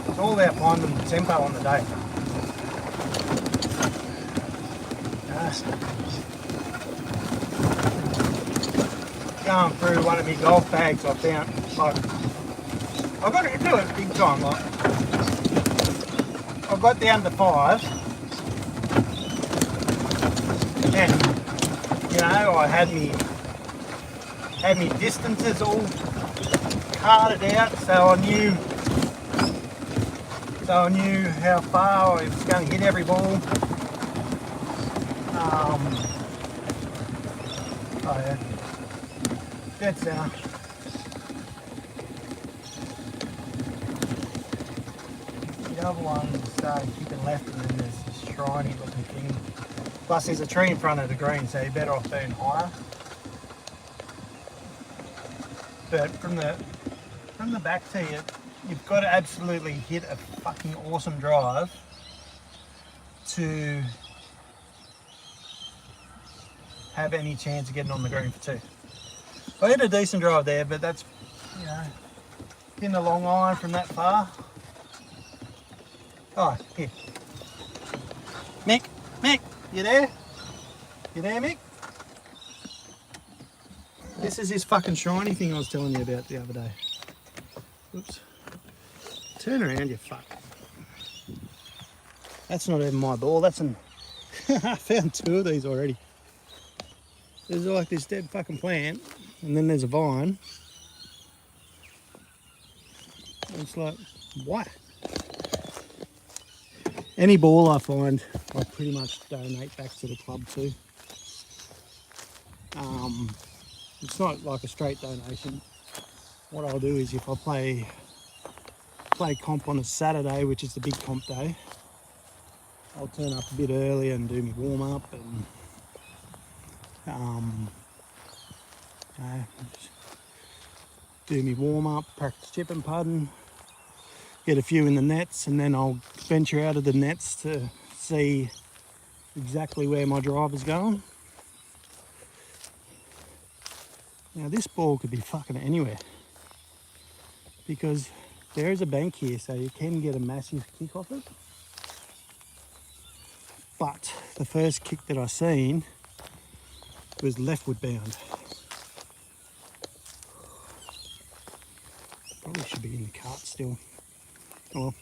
it's all about finding the tempo on the day. Going through one of my golf bags, I found I've got to do it big time. Like, I got down to 5, and I had me distances all carted out, so I knew how far I was going to hit every ball. Oh yeah, dead center. The other one started kicking left, and then there's this shiny looking thing. Plus there's a tree in front of the green, so you're better off being higher. But from the back tee, you've got to absolutely hit a fucking awesome drive to have any chance of getting on the green for 2. I hit a decent drive there, but that's, hitting a long iron from that far. Oh, here. Mick, you there? You there, Mick? This is this fucking shiny thing I was telling you about the other day. Oops. Turn around, you fuck. That's not even my ball, that's an... I found 2 of these already. There's like this dead fucking plant, and then there's a vine. And it's like, what? Any ball I find, I pretty much donate back to the club too. It's not like a straight donation. What I'll do is if I play comp on a Saturday, which is the big comp day, I'll turn up a bit early and do my warm up and do my warm up, practice chip and pudding, get a few in the nets, and then I'll venture out of the nets to see exactly where my drive is going. Now this ball could be fucking anywhere because there is a bank here, so you can get a massive kick off it. But the first kick that I seen was leftward bound. Probably should be in the cart still. Well,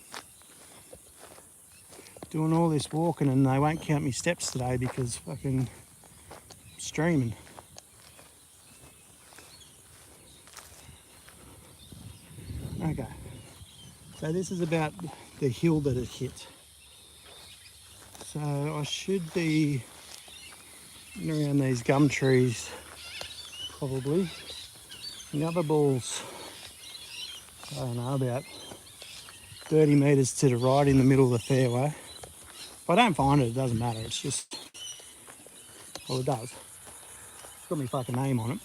doing all this walking and they won't count me steps today because fucking streaming. Okay, so this is about the hill that it hit. So I should be around these gum trees probably. The other ball's, I don't know, about 30 metres to the right in the middle of the fairway. If I don't find it, it doesn't matter. It's just, well, it does. It's got my fucking name on it.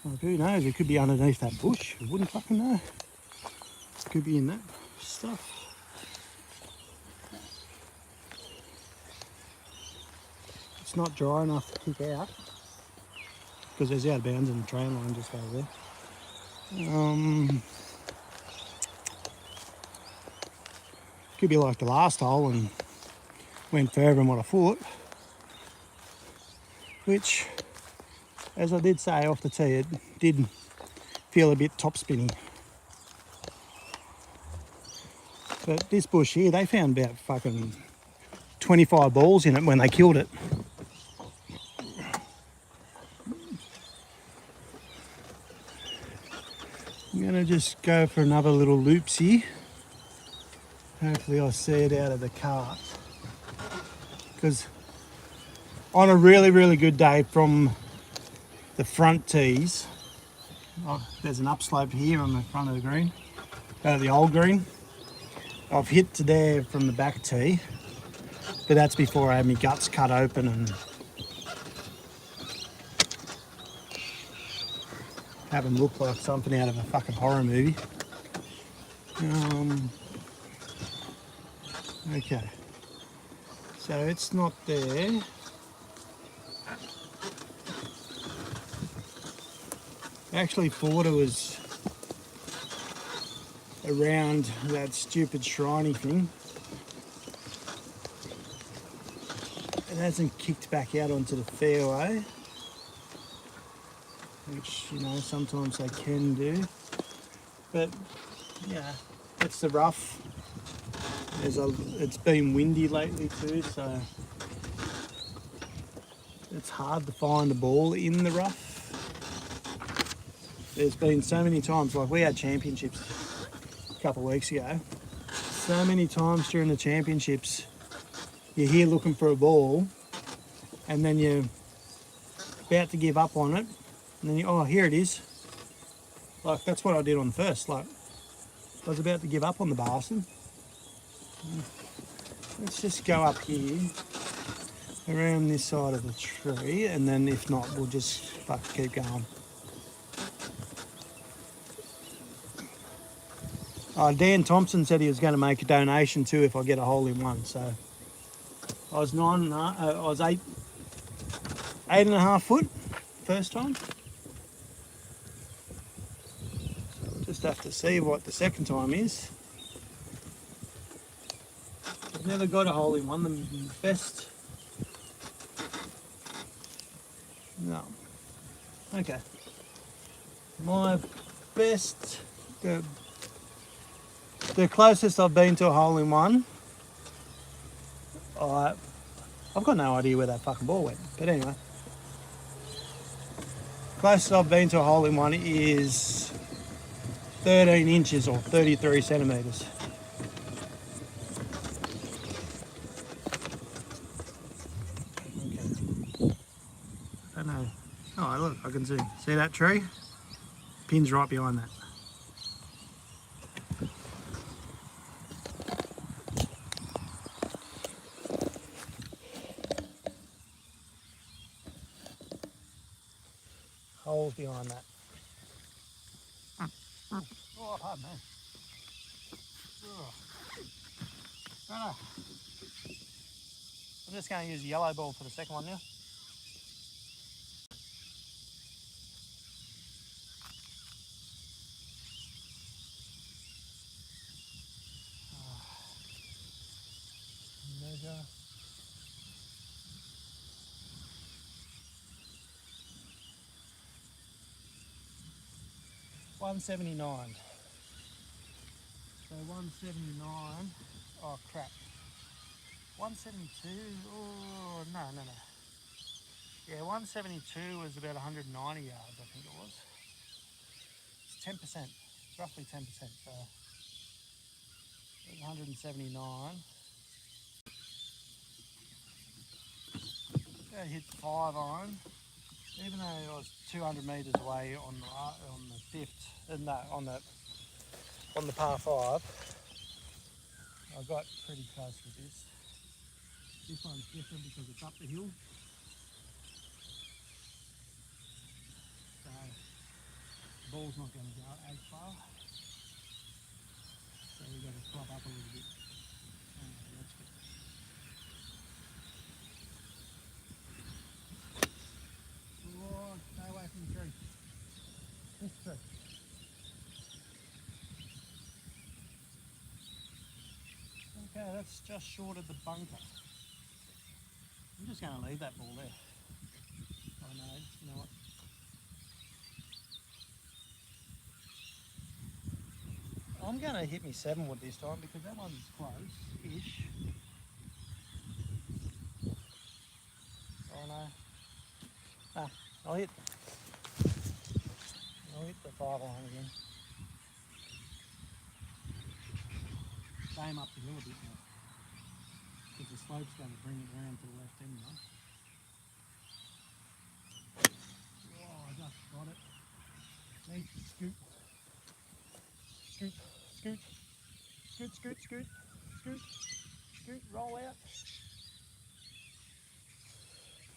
Well, who knows? It could be underneath that bush. I wouldn't fucking know. It could be in that stuff. It's not dry enough to kick out because there's out of bounds and the train line just over there. Could be like the last hole and went further than what I thought, which, as I did say off the tee, it did feel a bit top spinny. But this bush here, they found about fucking 25 balls in it when they killed it. I'm gonna just go for another little loopsy. Hopefully I see it out of the cart. Because on a really, really good day from the front tees, there's an upslope here on the front of the green, the old green. I've hit to there from the back tee, but that's before I had my guts cut open and have them look like something out of a fucking horror movie. Okay, so it's not there. I actually thought it was around that stupid shriney thing. It hasn't kicked back out onto the fairway, which, you know, sometimes they can do. But yeah, it's the rough. It's been windy lately too, so it's hard to find a ball in the rough. There's been so many times, like we had championships a couple of weeks ago, so many times during the championships you're here looking for a ball and then you're about to give up on it and then oh, here it is. Like, that's what I did on first. Like, I was about to give up on the bastard. Let's just go up here around this side of the tree, and then if not, we'll just keep going. Dan Thompson said he was going to make a donation too if I get a hole in one. So I was eight and a half foot first time. So we'll just have to see what the second time is. I've never got a hole in one. The best. No. Okay. My best. The closest I've been to a hole in one. I've got no idea where that fucking ball went. But anyway. Closest I've been to a hole in one is 13 inches or 33 centimetres. Okay. I don't know. Oh, look, I can see. See that tree? Pin's right behind that. Holes behind that. Oh, pardon me. Oh. No. I'm just going to use a yellow ball for the second one now. Measure. $179. So 179. Oh crap. 172. Oh no. Yeah, 172 was about 190 yards, I think it was. It's 10%. It's roughly 10%. So 179. I hit 5 iron. Even though I was 200 metres away on the fifth, on the par 5, I got pretty close with this. This one's different because it's up the hill. So the ball's not going to go as far. So we've got to prop up a little bit. That's good. Oh, stay away from the tree. This tree. Okay, that's just short of the bunker. just going to leave that ball there. I know, you know what? I'm going to hit me 7 wood this time because that one's close-ish. Oh no. Ah, I'll hit the 5 iron again. Same up the hill a bit more. Because the slope's going to bring it around to the left anyway. Oh, I just got it. Need to scoot. Scoot, scoot, scoot, scoot, scoot, scoot, scoot, roll out.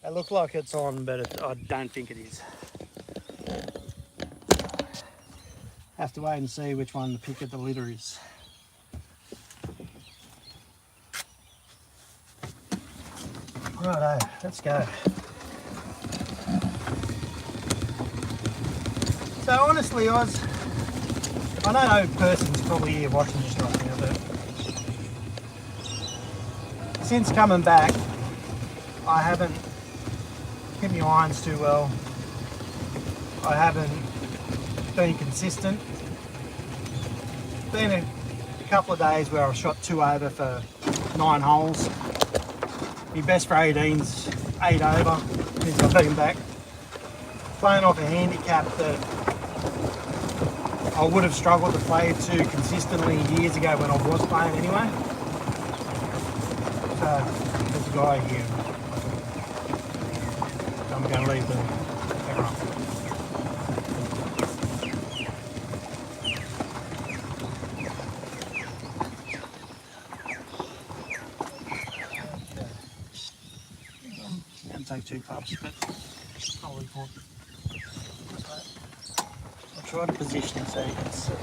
It looks like it's on, but I don't think it is. Have to wait and see which one the pick of the litter is. Righto, let's go. So honestly, I know no person's probably here watching this right now, but since coming back, I haven't hit my irons too well. I haven't been consistent. Been a couple of days where I've shot 2 over for 9 holes. My best for 18's 8 over since I've been back. Playing off a handicap that I would have struggled to play to consistently years ago when I was playing anyway. So there's a guy here. I'm going to leave the camera up. Take 2 puffs, but I'll record. So I'll try to position it so you can see.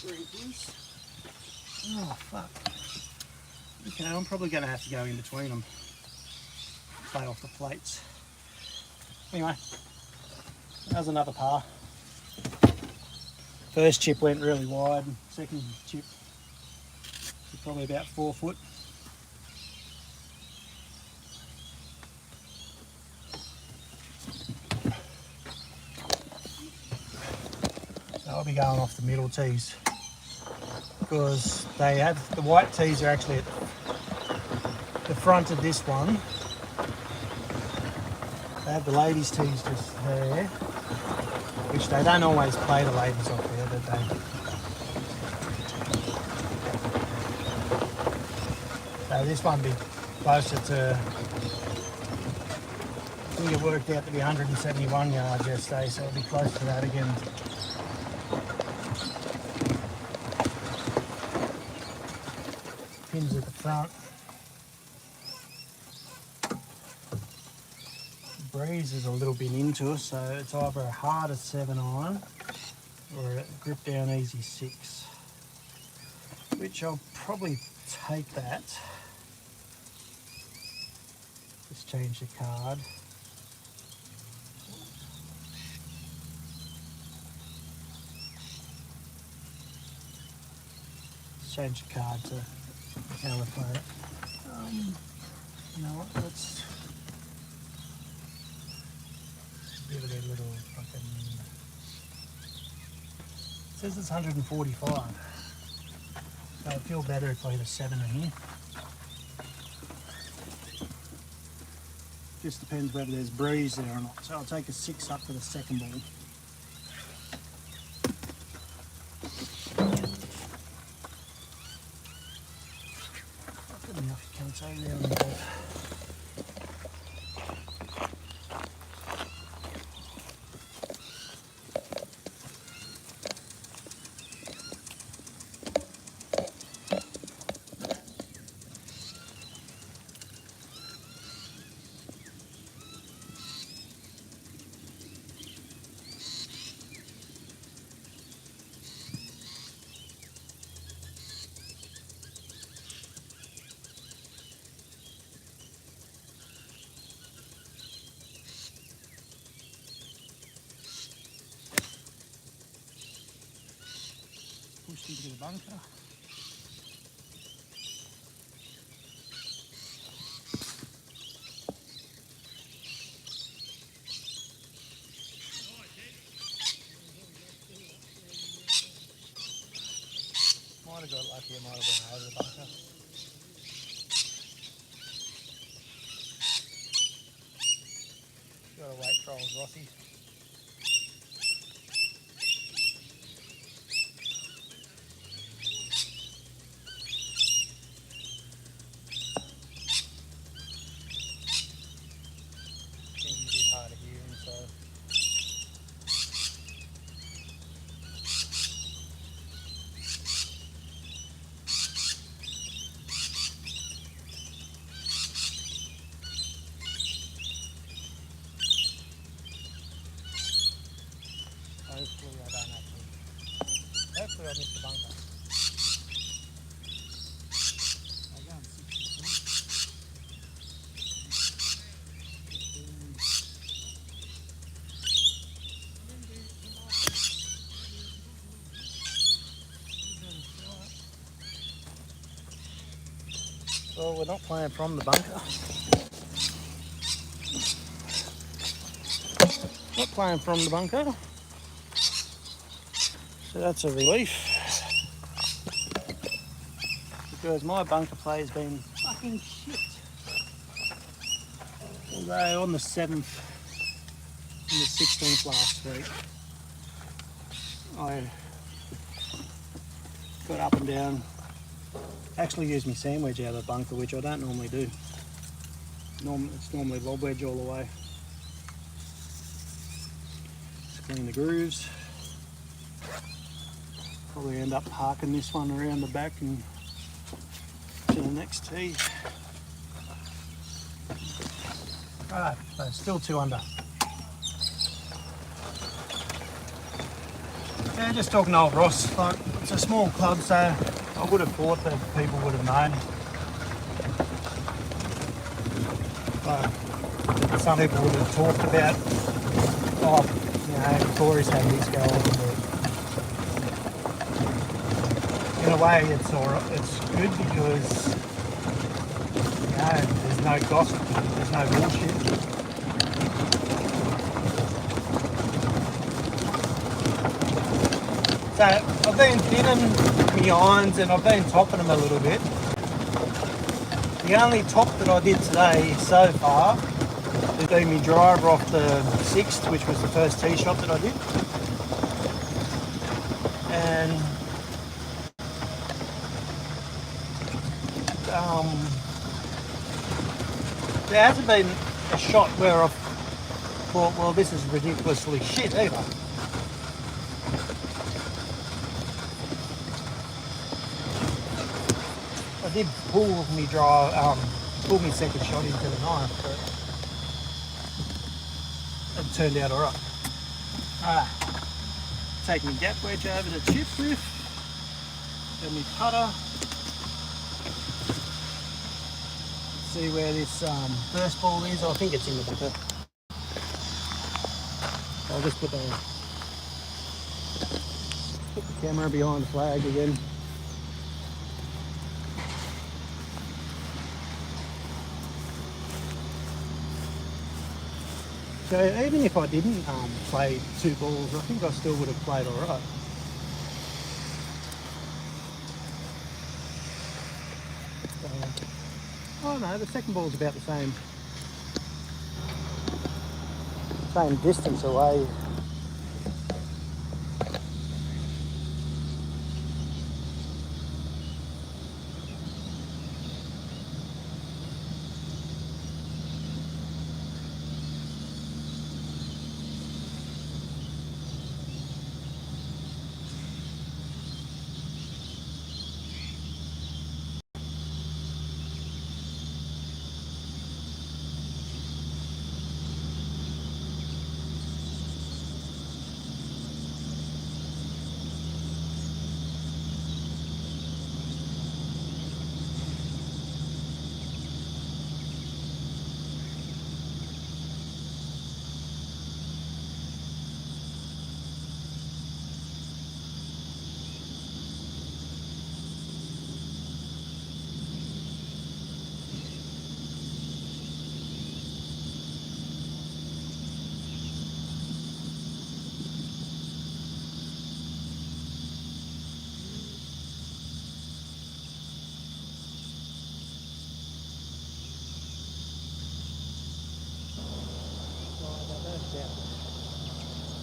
sprinkles. Oh fuck. Okay, I'm probably going to have to go in between them. Play off the plates. Anyway, that was another par. First chip went really wide, second chip was probably about 4 foot. So I'll be going off the middle tees because they have, the white tees are actually at the front of this one. They have the ladies' tees just there, which they don't always play the ladies off there, but so this one be closer to, I think it worked out to be 171 yards yesterday, so it'll be close to that again. Pins at the front. The breeze is a little bit into us, so it's either a harder 7-iron or a grip down easy 6, which I'll probably take that. Just change the card. Let's change the card to how we play it. You know what, let's give it a little fucking, it says it's 145. So I feel better if I hit a 7 in here. Just depends whether there's breeze there or not. So I'll take a 6 up for the second ball. Good enough, you can't say there on the ball. Pushed into the bunker. Might have got lucky, it might have gone over the bunker. Gotta wait for old Rossi. Hopefully I don't actually. Hopefully I missed the bunker. I go on 60. Well, we're not playing from the bunker. Not playing from the bunker. So that's a relief, because my bunker play has been fucking shit. Although on the 7th and the 16th last week, I got up and down, actually used my sand wedge out of the bunker, which I don't normally do. It's normally lob wedge all the way. Just clean the grooves. Probably end up parking this one around the back and to the next tee. Alright, so still 2 under. Yeah, just talking to old Ross. Like, it's a small club, so I would have thought that people would have known. Some people would have talked about, oh, you know, Corey's had this go on. But in a way, it's alright. It's good because, you know, there's no gossip, there's no bullshit. So I've been thinning my irons and I've been topping them a little bit. The only top that I did today so far has been my driver off the 6th, which was the first tee shot that I did. And there hasn't been a shot where I've thought, well, this is ridiculously shit either. I did pull me pull me second shot into the knife, but it turned out alright. Take my gap wedge over the chip with, and my putter. See where this first ball is. I think it's in the bunker. I'll just put the camera behind the flag again. So even if I didn't play 2 balls, I think I still would have played alright. Oh no, the second ball's about the same distance away.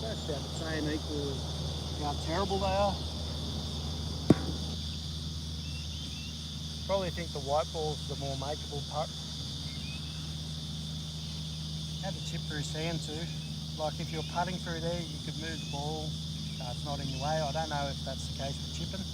That's about the same equal as how terrible they are. Probably think the white ball's the more makeable putt. Have a chip through sand too. Like if you're putting through there, you could move the ball. It's not in your way. I don't know if that's the case with chipping.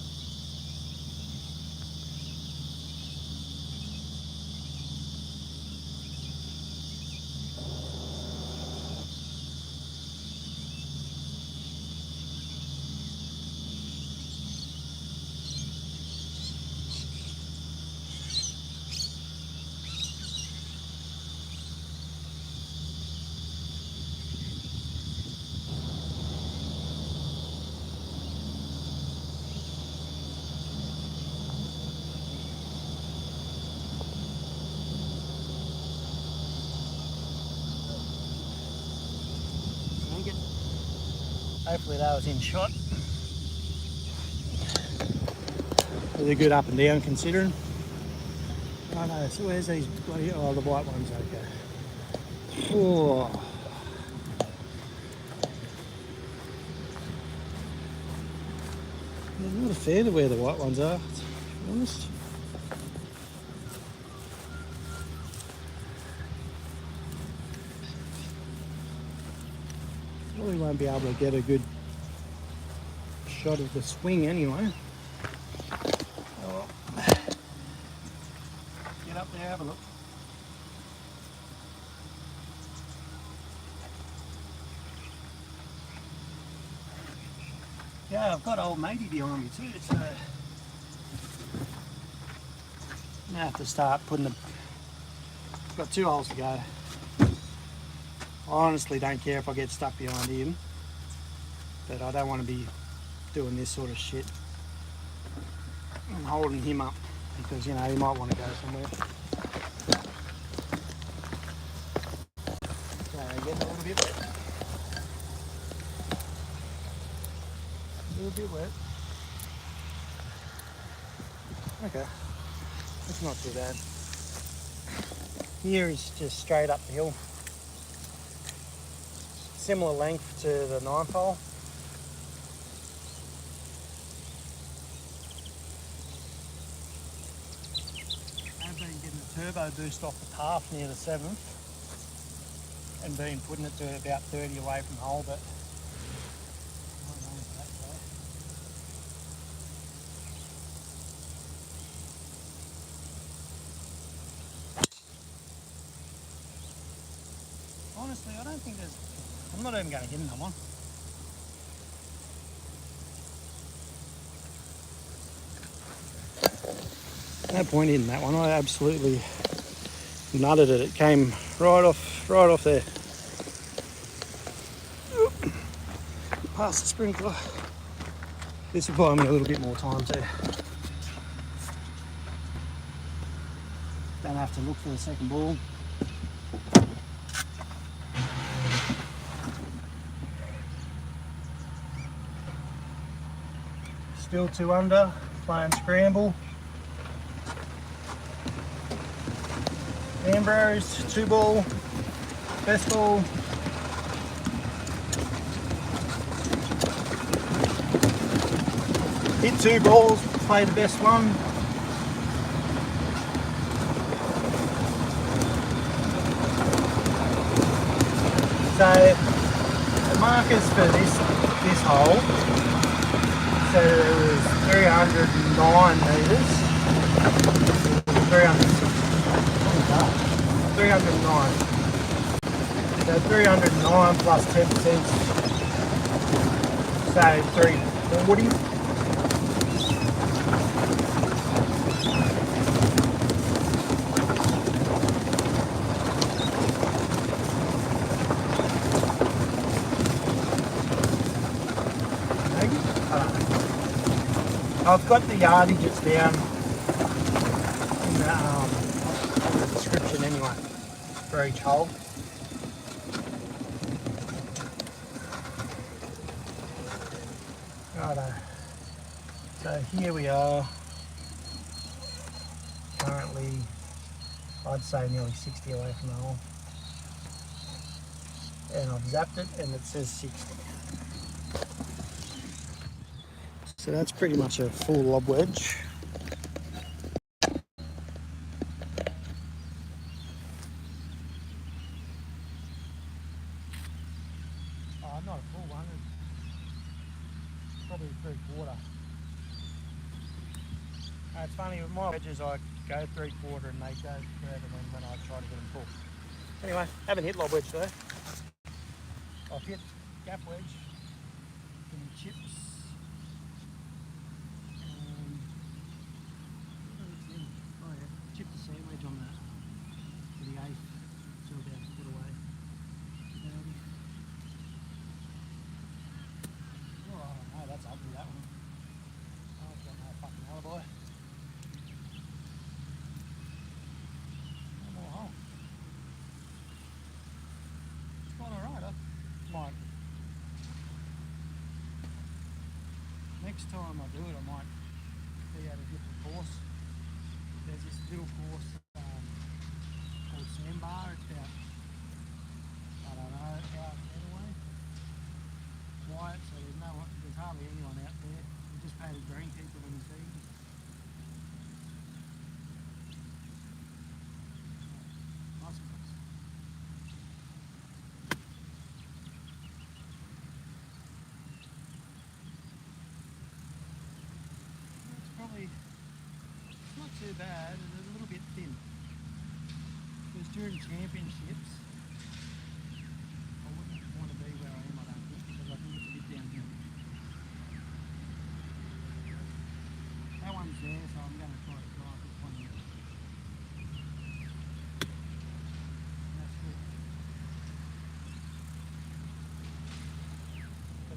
Hopefully that was in shot. Really good up and down considering. Oh no, so where's these bloody, oh the white one's okay. Oh. I'm not a fan of where the white ones are, to be honest. Probably won't be able to get a good shot of the swing anyway. Oh. Get up there, have a look. Yeah, I've got old matey behind me too, so I have to start putting the. I've got 2 holes to go. I honestly don't care if I get stuck behind him, but I don't want to be doing this sort of shit and holding him up because, you know, he might want to go somewhere. Okay, getting a little bit wet. A little bit wet. Okay, it's not too bad. Here is just straight up the hill. Similar length to the 9th hole. I've been getting a turbo boost off the path near the 7th and been putting it to about 30 away from the hole, but I don't know if that's right. Honestly, I don't think there's. I'm not even going to hit another one. No point in that one. I absolutely nutted it. It came right off there. Past the sprinkler. This will buy me a little bit more time too. Don't have to look for the second ball. Still 2 under, playing scramble. Ambrose, 2 ball, best ball. Hit 2 balls, play the best one. So the markers for this hole, so it was 309 metres, 309. So 309 plus 10%, so 340. I've got the yardages down in the description anyway for each hole. Righto. So here we are. Currently, I'd say nearly 60 away from the hole. And I've zapped it and it says 60. So that's pretty much a full lob wedge. Oh, not a full one, it's probably 3/4. It's funny, with my wedges I go 3/4 and they go further than when I try to get them full. Anyway, haven't hit lob wedge though. I've hit gap wedge, and chips. Chip the sandwich on that for the 8th, so about a foot away. Oh, I don't know, that's ugly, that one. I've got no fucking alibi. No more hole. It's quite alright, I might. Next time I do it, I might be at a different course. There's this little course called Sandbar. It's about, I don't know, out anyway. Quiet, so there's hardly anyone out there. We just painted green people in the sea. Nice place. It's probably not too bad, it's a little bit thin. Because during championships, I wouldn't want to be where I am, I don't think, because I think it's a bit downhill.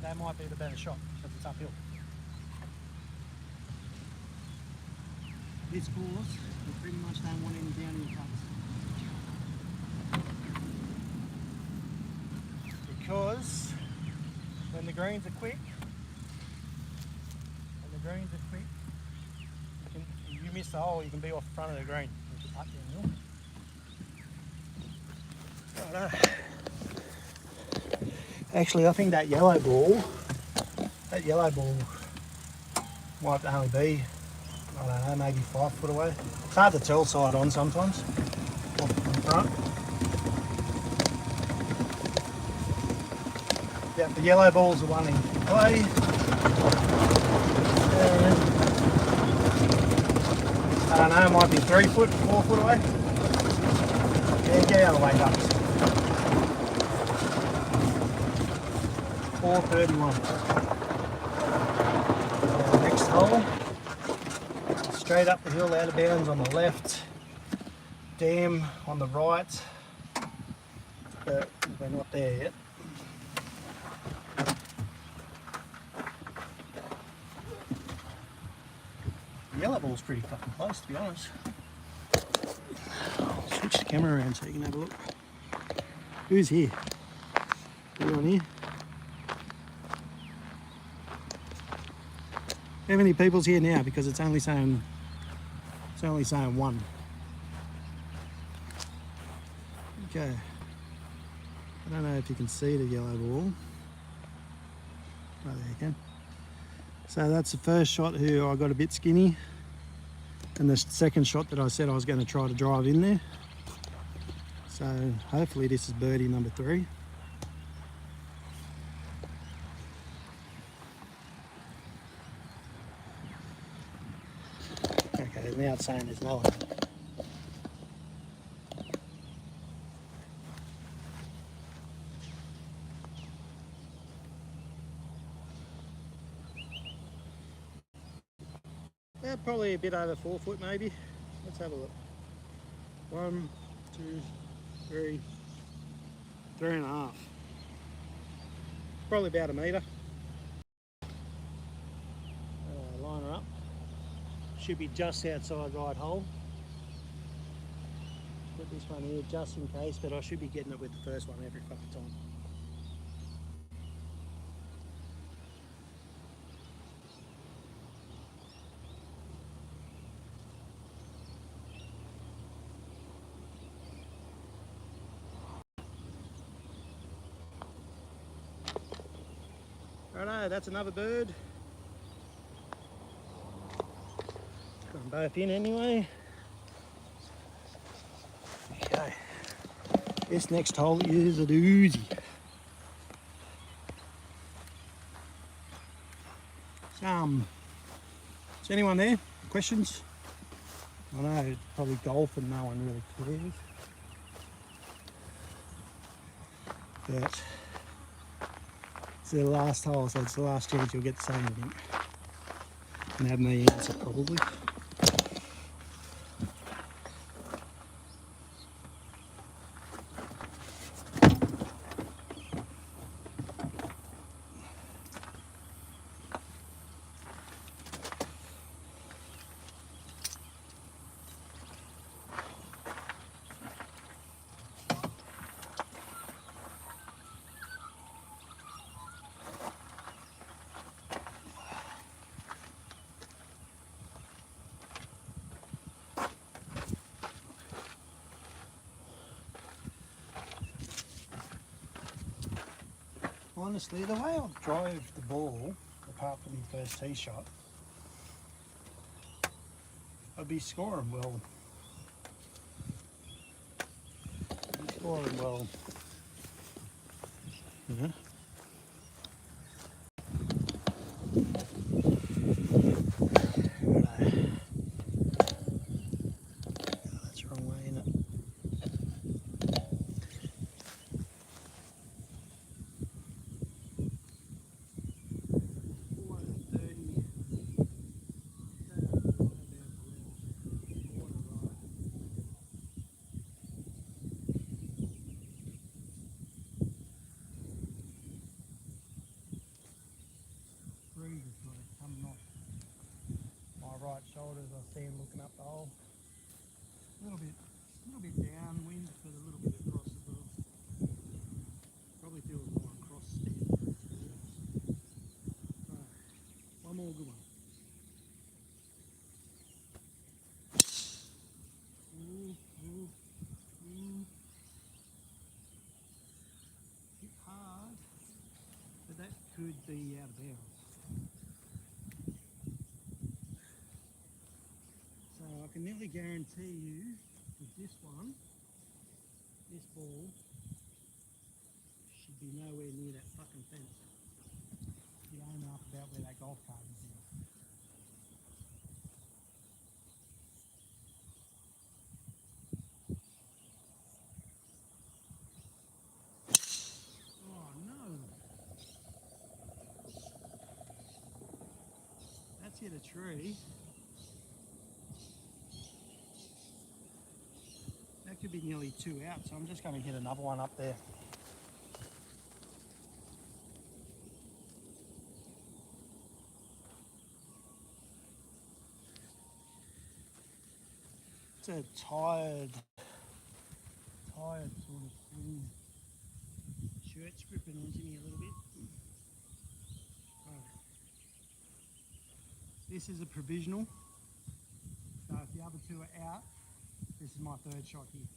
that might be the better shot because it's uphill. This course, we pretty much don't want any downhill cuts. Because when the greens are quick, you miss the hole, you can be off the front of the green. Which is up downhill. Righto. Actually, I think that yellow ball might only be, I don't know, maybe 5 foot away. It's hard to tell side on sometimes, off the front. Yeah, the yellow ball's the one in play. I don't know, it might be 3 foot, 4 foot away. Yeah, get out of the way, ducks. 431. Next hole. Straight up the hill, out of bounds on the left. Dam on the right. But we're not there yet. The yellow ball's pretty fucking close, to be honest. I'll switch the camera around so you can have a look. Who's here? Anyone here? How many people's here now? Because it's only saying one. Okay. I don't know if you can see the yellow ball. Oh, there you can. So that's the first shot here. I got a bit skinny, and the second shot that I said I was going to try to drive in there. So hopefully this is birdie number 3. Okay, now it's saying there's no one. Yeah, probably a bit over 4 foot maybe. Let's have a look. 1, 2, 3, 3.5. Probably about a metre. Line her up. Should be just outside right hole. Put this one here just in case, but I should be getting it with the first one every fucking time. Righto, that's another bird. Got them both in anyway. Okay. This next hole is a doozy. Is anyone there? Questions? I know it's probably golf and no one really cares. But it's the last hole, so it's the last chance you'll get to say anything. And have me answer probably. Honestly, the way I've drove the ball, apart from the first tee shot, I'd be scoring well. Yeah. That's the wrong way, isn't it? water as I stand looking up the hole. A little bit downwind, but a little bit across as well. Probably feels more across stand. Right, one more good one. Hit hard, but that could be out of bounds. So I can nearly guarantee you with this one, this ball should be nowhere near that fucking fence. You don't know about where that golf cart is now. Oh no! That's hit a tree. That could be nearly 2 out, so I'm just going to hit another one up there. It's a tired sort of swing. Shirt's gripping onto me a little bit. Right. This is a provisional. So if the other two are out, this is my third shot here.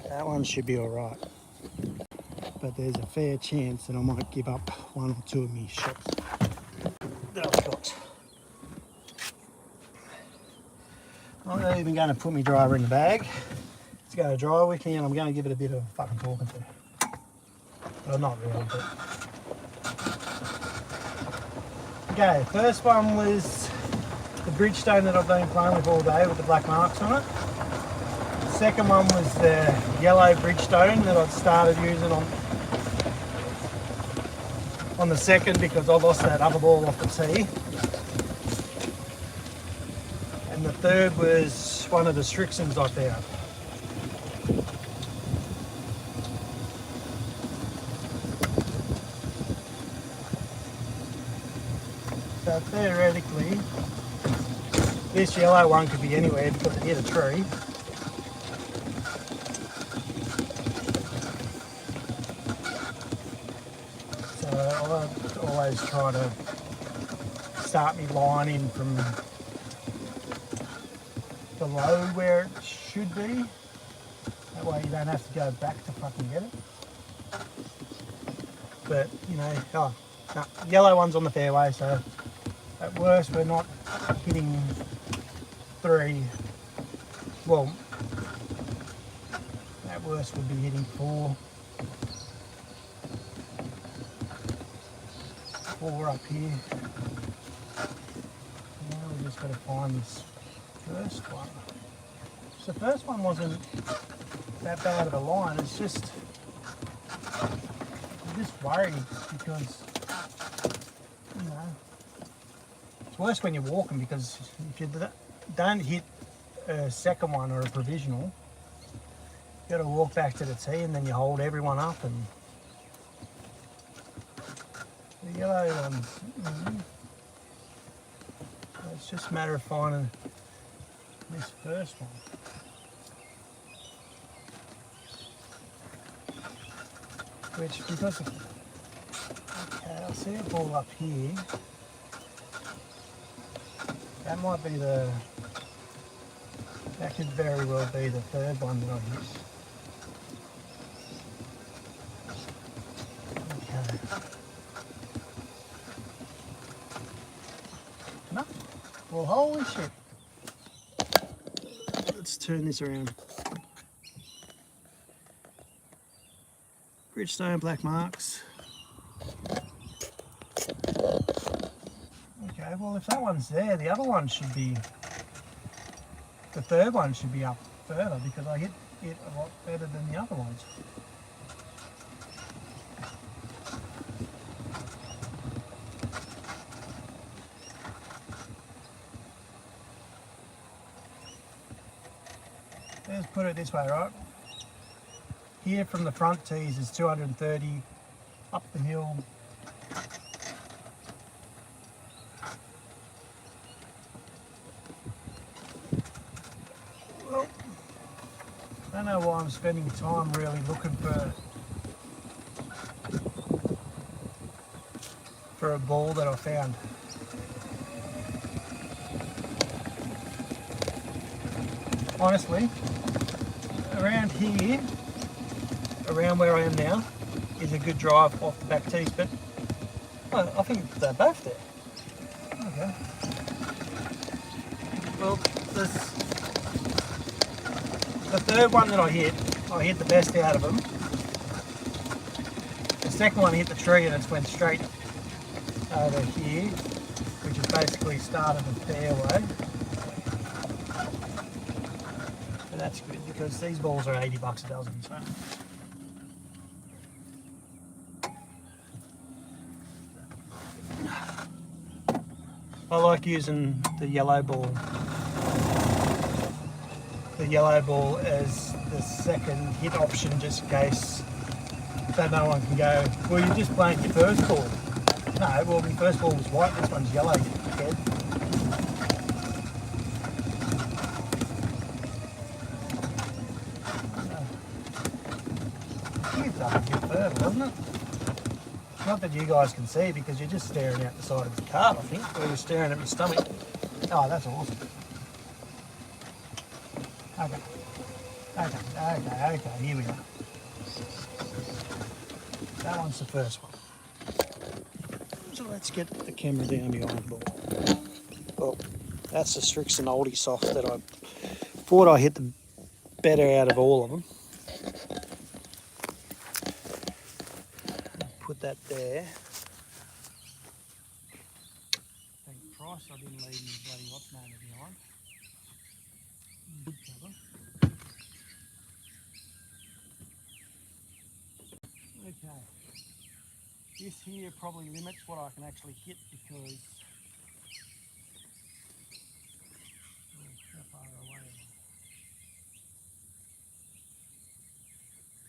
That one should be alright, but there's a fair chance that I might give up one or two of my shots that I've got. I'm not even going to put my driver in the bag. It's going to dry with me and I'm going to give it a bit of fucking talking to. Well, not really, but... Okay, first one was the Bridgestone that I've been playing with all day with the black marks on it. The second one was the yellow Bridgestone that I'd started using on the second because I lost that other ball off the tee. And the third was one of the Strixons I found. So theoretically, this yellow one could be anywhere because it hit a tree. So I always try to start my line in from below where it should be. That way you don't have to go back to fucking get it. But, you know, no, yellow one's on the fairway, so at worst we're not hitting three. Well, at worst we'd be hitting four up here. Now we just got to find this first one. So the first one wasn't that bad of a line, it's just I'm just worried because, you know, it's worse when you're walking because if you don't hit a second one or a provisional, you got to walk back to the tee and then you hold everyone up and the yellow ones. It's just a matter of finding this first one. Which, because of, okay, I see a ball up here. That might be that could very well be the third one that I hit. Okay. No. Well, holy shit. Let's turn this around. Bridgestone black marks. Okay, well if that one's there, the other one should be, the third one should be up further because I hit it a lot better than the other ones. Let's put it this way, right? Here from the front tees is 230, up the hill. Well, I don't know why I'm spending time really looking for a ball that I found. Honestly, around here, around where I am now, is a good drive off the back tees, but I think they're both there. Okay. Well, the third one that I hit the best out of them. The second one hit the tree and it went straight over here, which is basically started the fairway. But that's good because these balls are $80 a dozen. So. I like using the yellow ball as the second hit option, just in case so no one can go, well, you just blanked your first ball. No, well, my first ball was white, this one's yellow, Cade. It's up a bit further, doesn't it? Not that you guys can see because you're just staring out the side of the cart, I think, or you're staring at my stomach. Oh, that's awesome. Okay, here we go. That one's the first one. So let's get the camera down behind the ball. Well, that's the Strixon Oldie Soft that I thought I hit the better out of all of them. Put that there. Thank Christ I didn't leave me bloody what's name behind. Wood cover. Okay. This here probably limits what I can actually hit because how far away am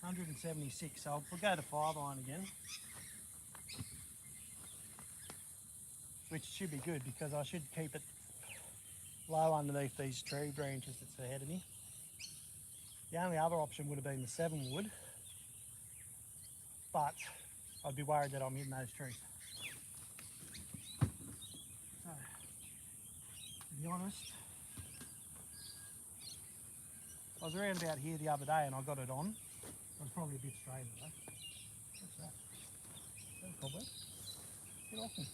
I? 176, so I'll go to 5 iron again. Which should be good because I should keep it low underneath these tree branches that's ahead of me. The only other option would have been the 7 wood, but I'd be worried that I'm hitting those trees. So, to be honest, I was around about here the other day and I got it on. It was probably a bit straighter though. What's that? Is that a cobweb? Get off me.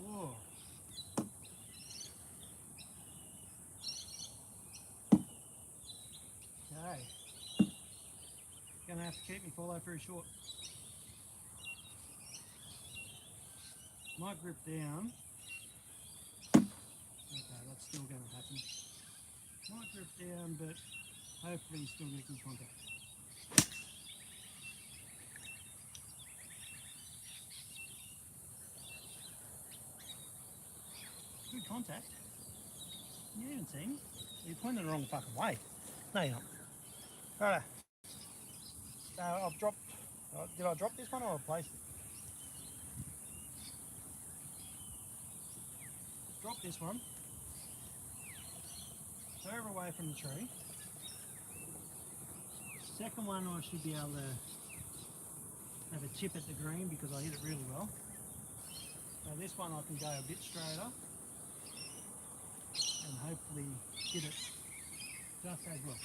Whoa. Okay. Gonna have to keep me follow through short. Might grip down. Okay, that's still going to happen. Might grip down, but hopefully you still get good contact. Good contact. You didn't see me. You're pointing the wrong fucking way. No, you're not. Righto. So I've dropped. Did I drop this one or replace it? Drop this one. Further away from the tree. Second one I should be able to have a chip at the green because I hit it really well. So this one I can go a bit straighter and hopefully hit it just as well.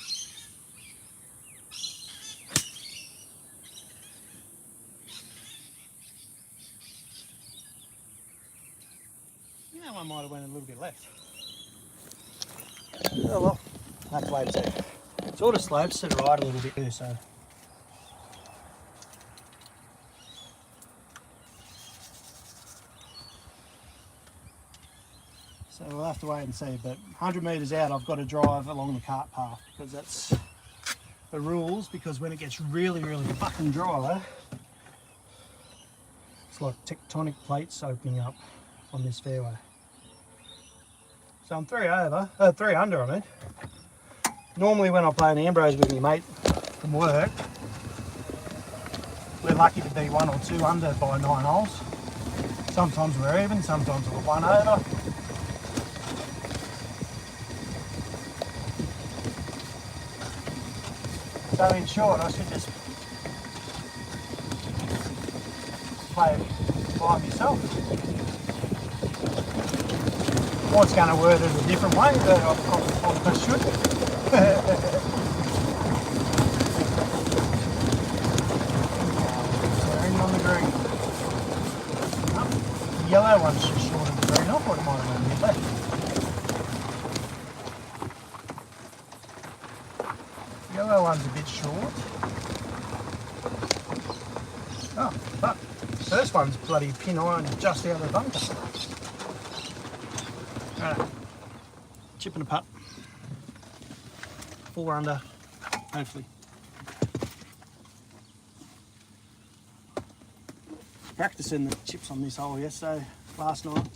You know, I might have went a little bit left. Oh well, I'll have to wait a second. Sort of slopes to the right a little bit too, so. So we'll have to wait and see, but 100 metres out I've got to drive along the cart path because that's the rules, because when it gets really, really fucking dry, it's like tectonic plates opening up on this fairway. So I'm 3 under on it. Normally when I play an Ambrose with my mate from work, we're lucky to be 1 or 2 under by 9 holes. Sometimes we're even, sometimes we're 1 over. So in short, I should just play it by myself. Was going to word it a different way, but I should. Turning on the green. Oh, the yellow one's just short of the green. I thought it might have been left. The yellow one's a bit short. Oh, fuck. First one's bloody pin iron just out of the bunker. Alright, chip and a putt, 4 under, hopefully. Practicing the chips on this hole last night,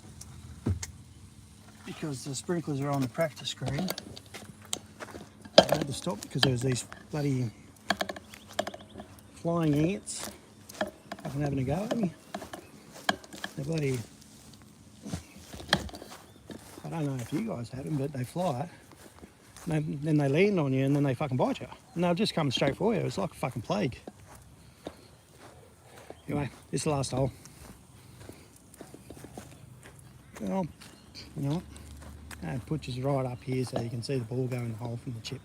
because the sprinklers are on the practice screen. I had to stop because there was these bloody flying ants fucking having a go at me. They're bloody... I don't know if you guys had them, but they fly, and then they land on you, and then they fucking bite you. And they'll just come straight for you. It's like a fucking plague. Anyway, this is the last hole. Well, you know what? It puts you right up here so you can see the ball go in the hole from the chip.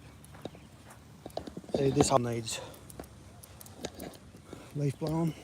See, this hole needs leaf blowing.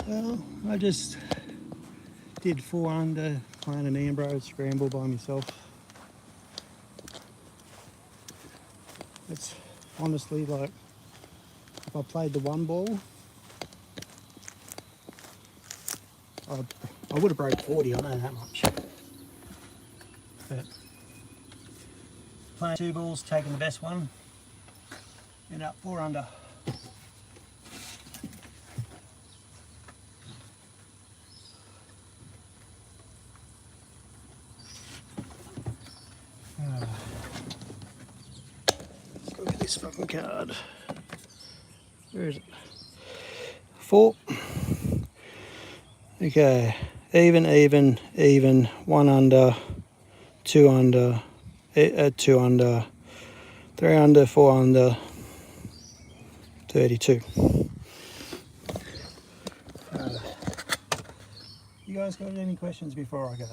Well, I just did 4 under playing an Ambrose scramble by myself. It's honestly like, if I played the 1 ball, I would have broke 40, I know that much. But playing 2 balls, taking the best one, end up 4 under. Let's look at this fucking card. Where is it? 4. Okay, even, 1 under, 2 under, 2 under, 3 under, 4 under, 32. You guys got any questions before I go?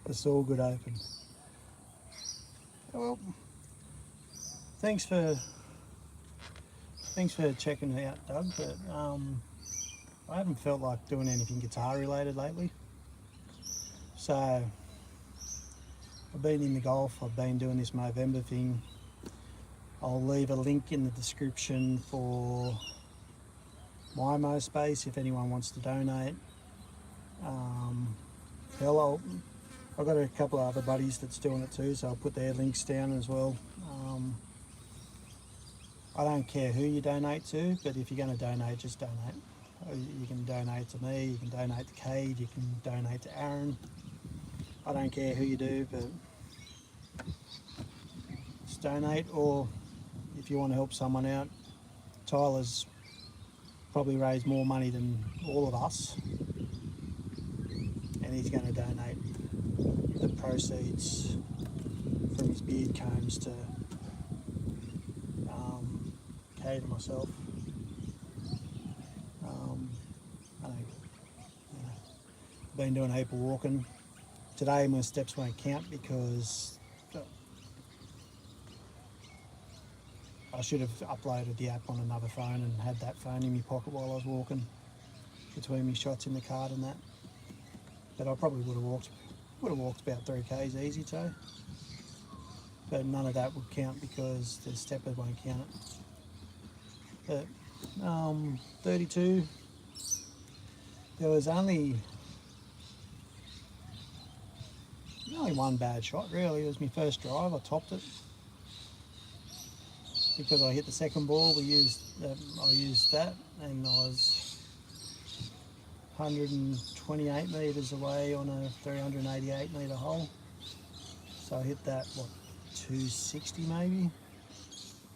The Saul Goode Open. Well, thanks for checking it out, Doug, but I haven't felt like doing anything guitar related lately. So I've been in the golf, I've been doing this Movember thing. I'll leave a link in the description for my MySpace if anyone wants to donate. Hell, I've got a couple of other buddies that's doing it too, so I'll put their links down as well. I don't care who you donate to, but if you're going to donate, just donate. You can donate to me, you can donate to Cade, you can donate to Arran. I don't care who you do, but just donate. Or if you want to help someone out, Tyler's probably raised more money than all of us, and he's going to donate the proceeds from his beard combs to Cade and myself. I've been doing a heap of walking. Today my steps won't count because I should have uploaded the app on another phone and had that phone in my pocket while I was walking between my shots in the cart and that. But I probably would have walked about 3k's easy too. But none of that would count because the steppers won't count it. But 32. There was only one bad shot really. It was my first drive. I topped it because I hit the second ball. I used that, and I was 128 metres away on a 388 metre hole. So I hit that 260 maybe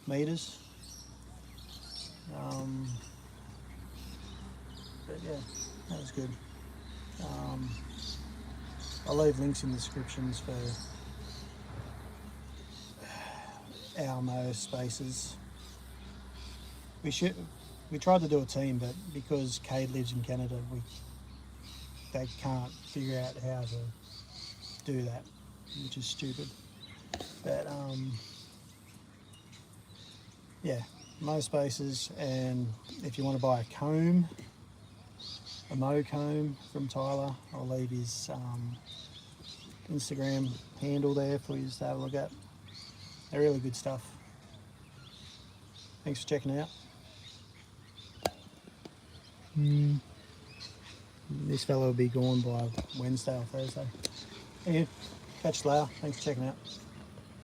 metres. But yeah, that was good. I'll leave links in the descriptions for our most spaces. We tried to do a team, but because Cade lives in Canada, they can't figure out how to do that, which is stupid. But yeah, most spaces. And if you want to buy a comb, a mow comb from Tyler, I'll leave his Instagram handle there for you to have a look at. They're really good stuff. Thanks for checking out. This fellow will be gone by Wednesday or Thursday. Thank you. Catch you later. Thanks for checking out.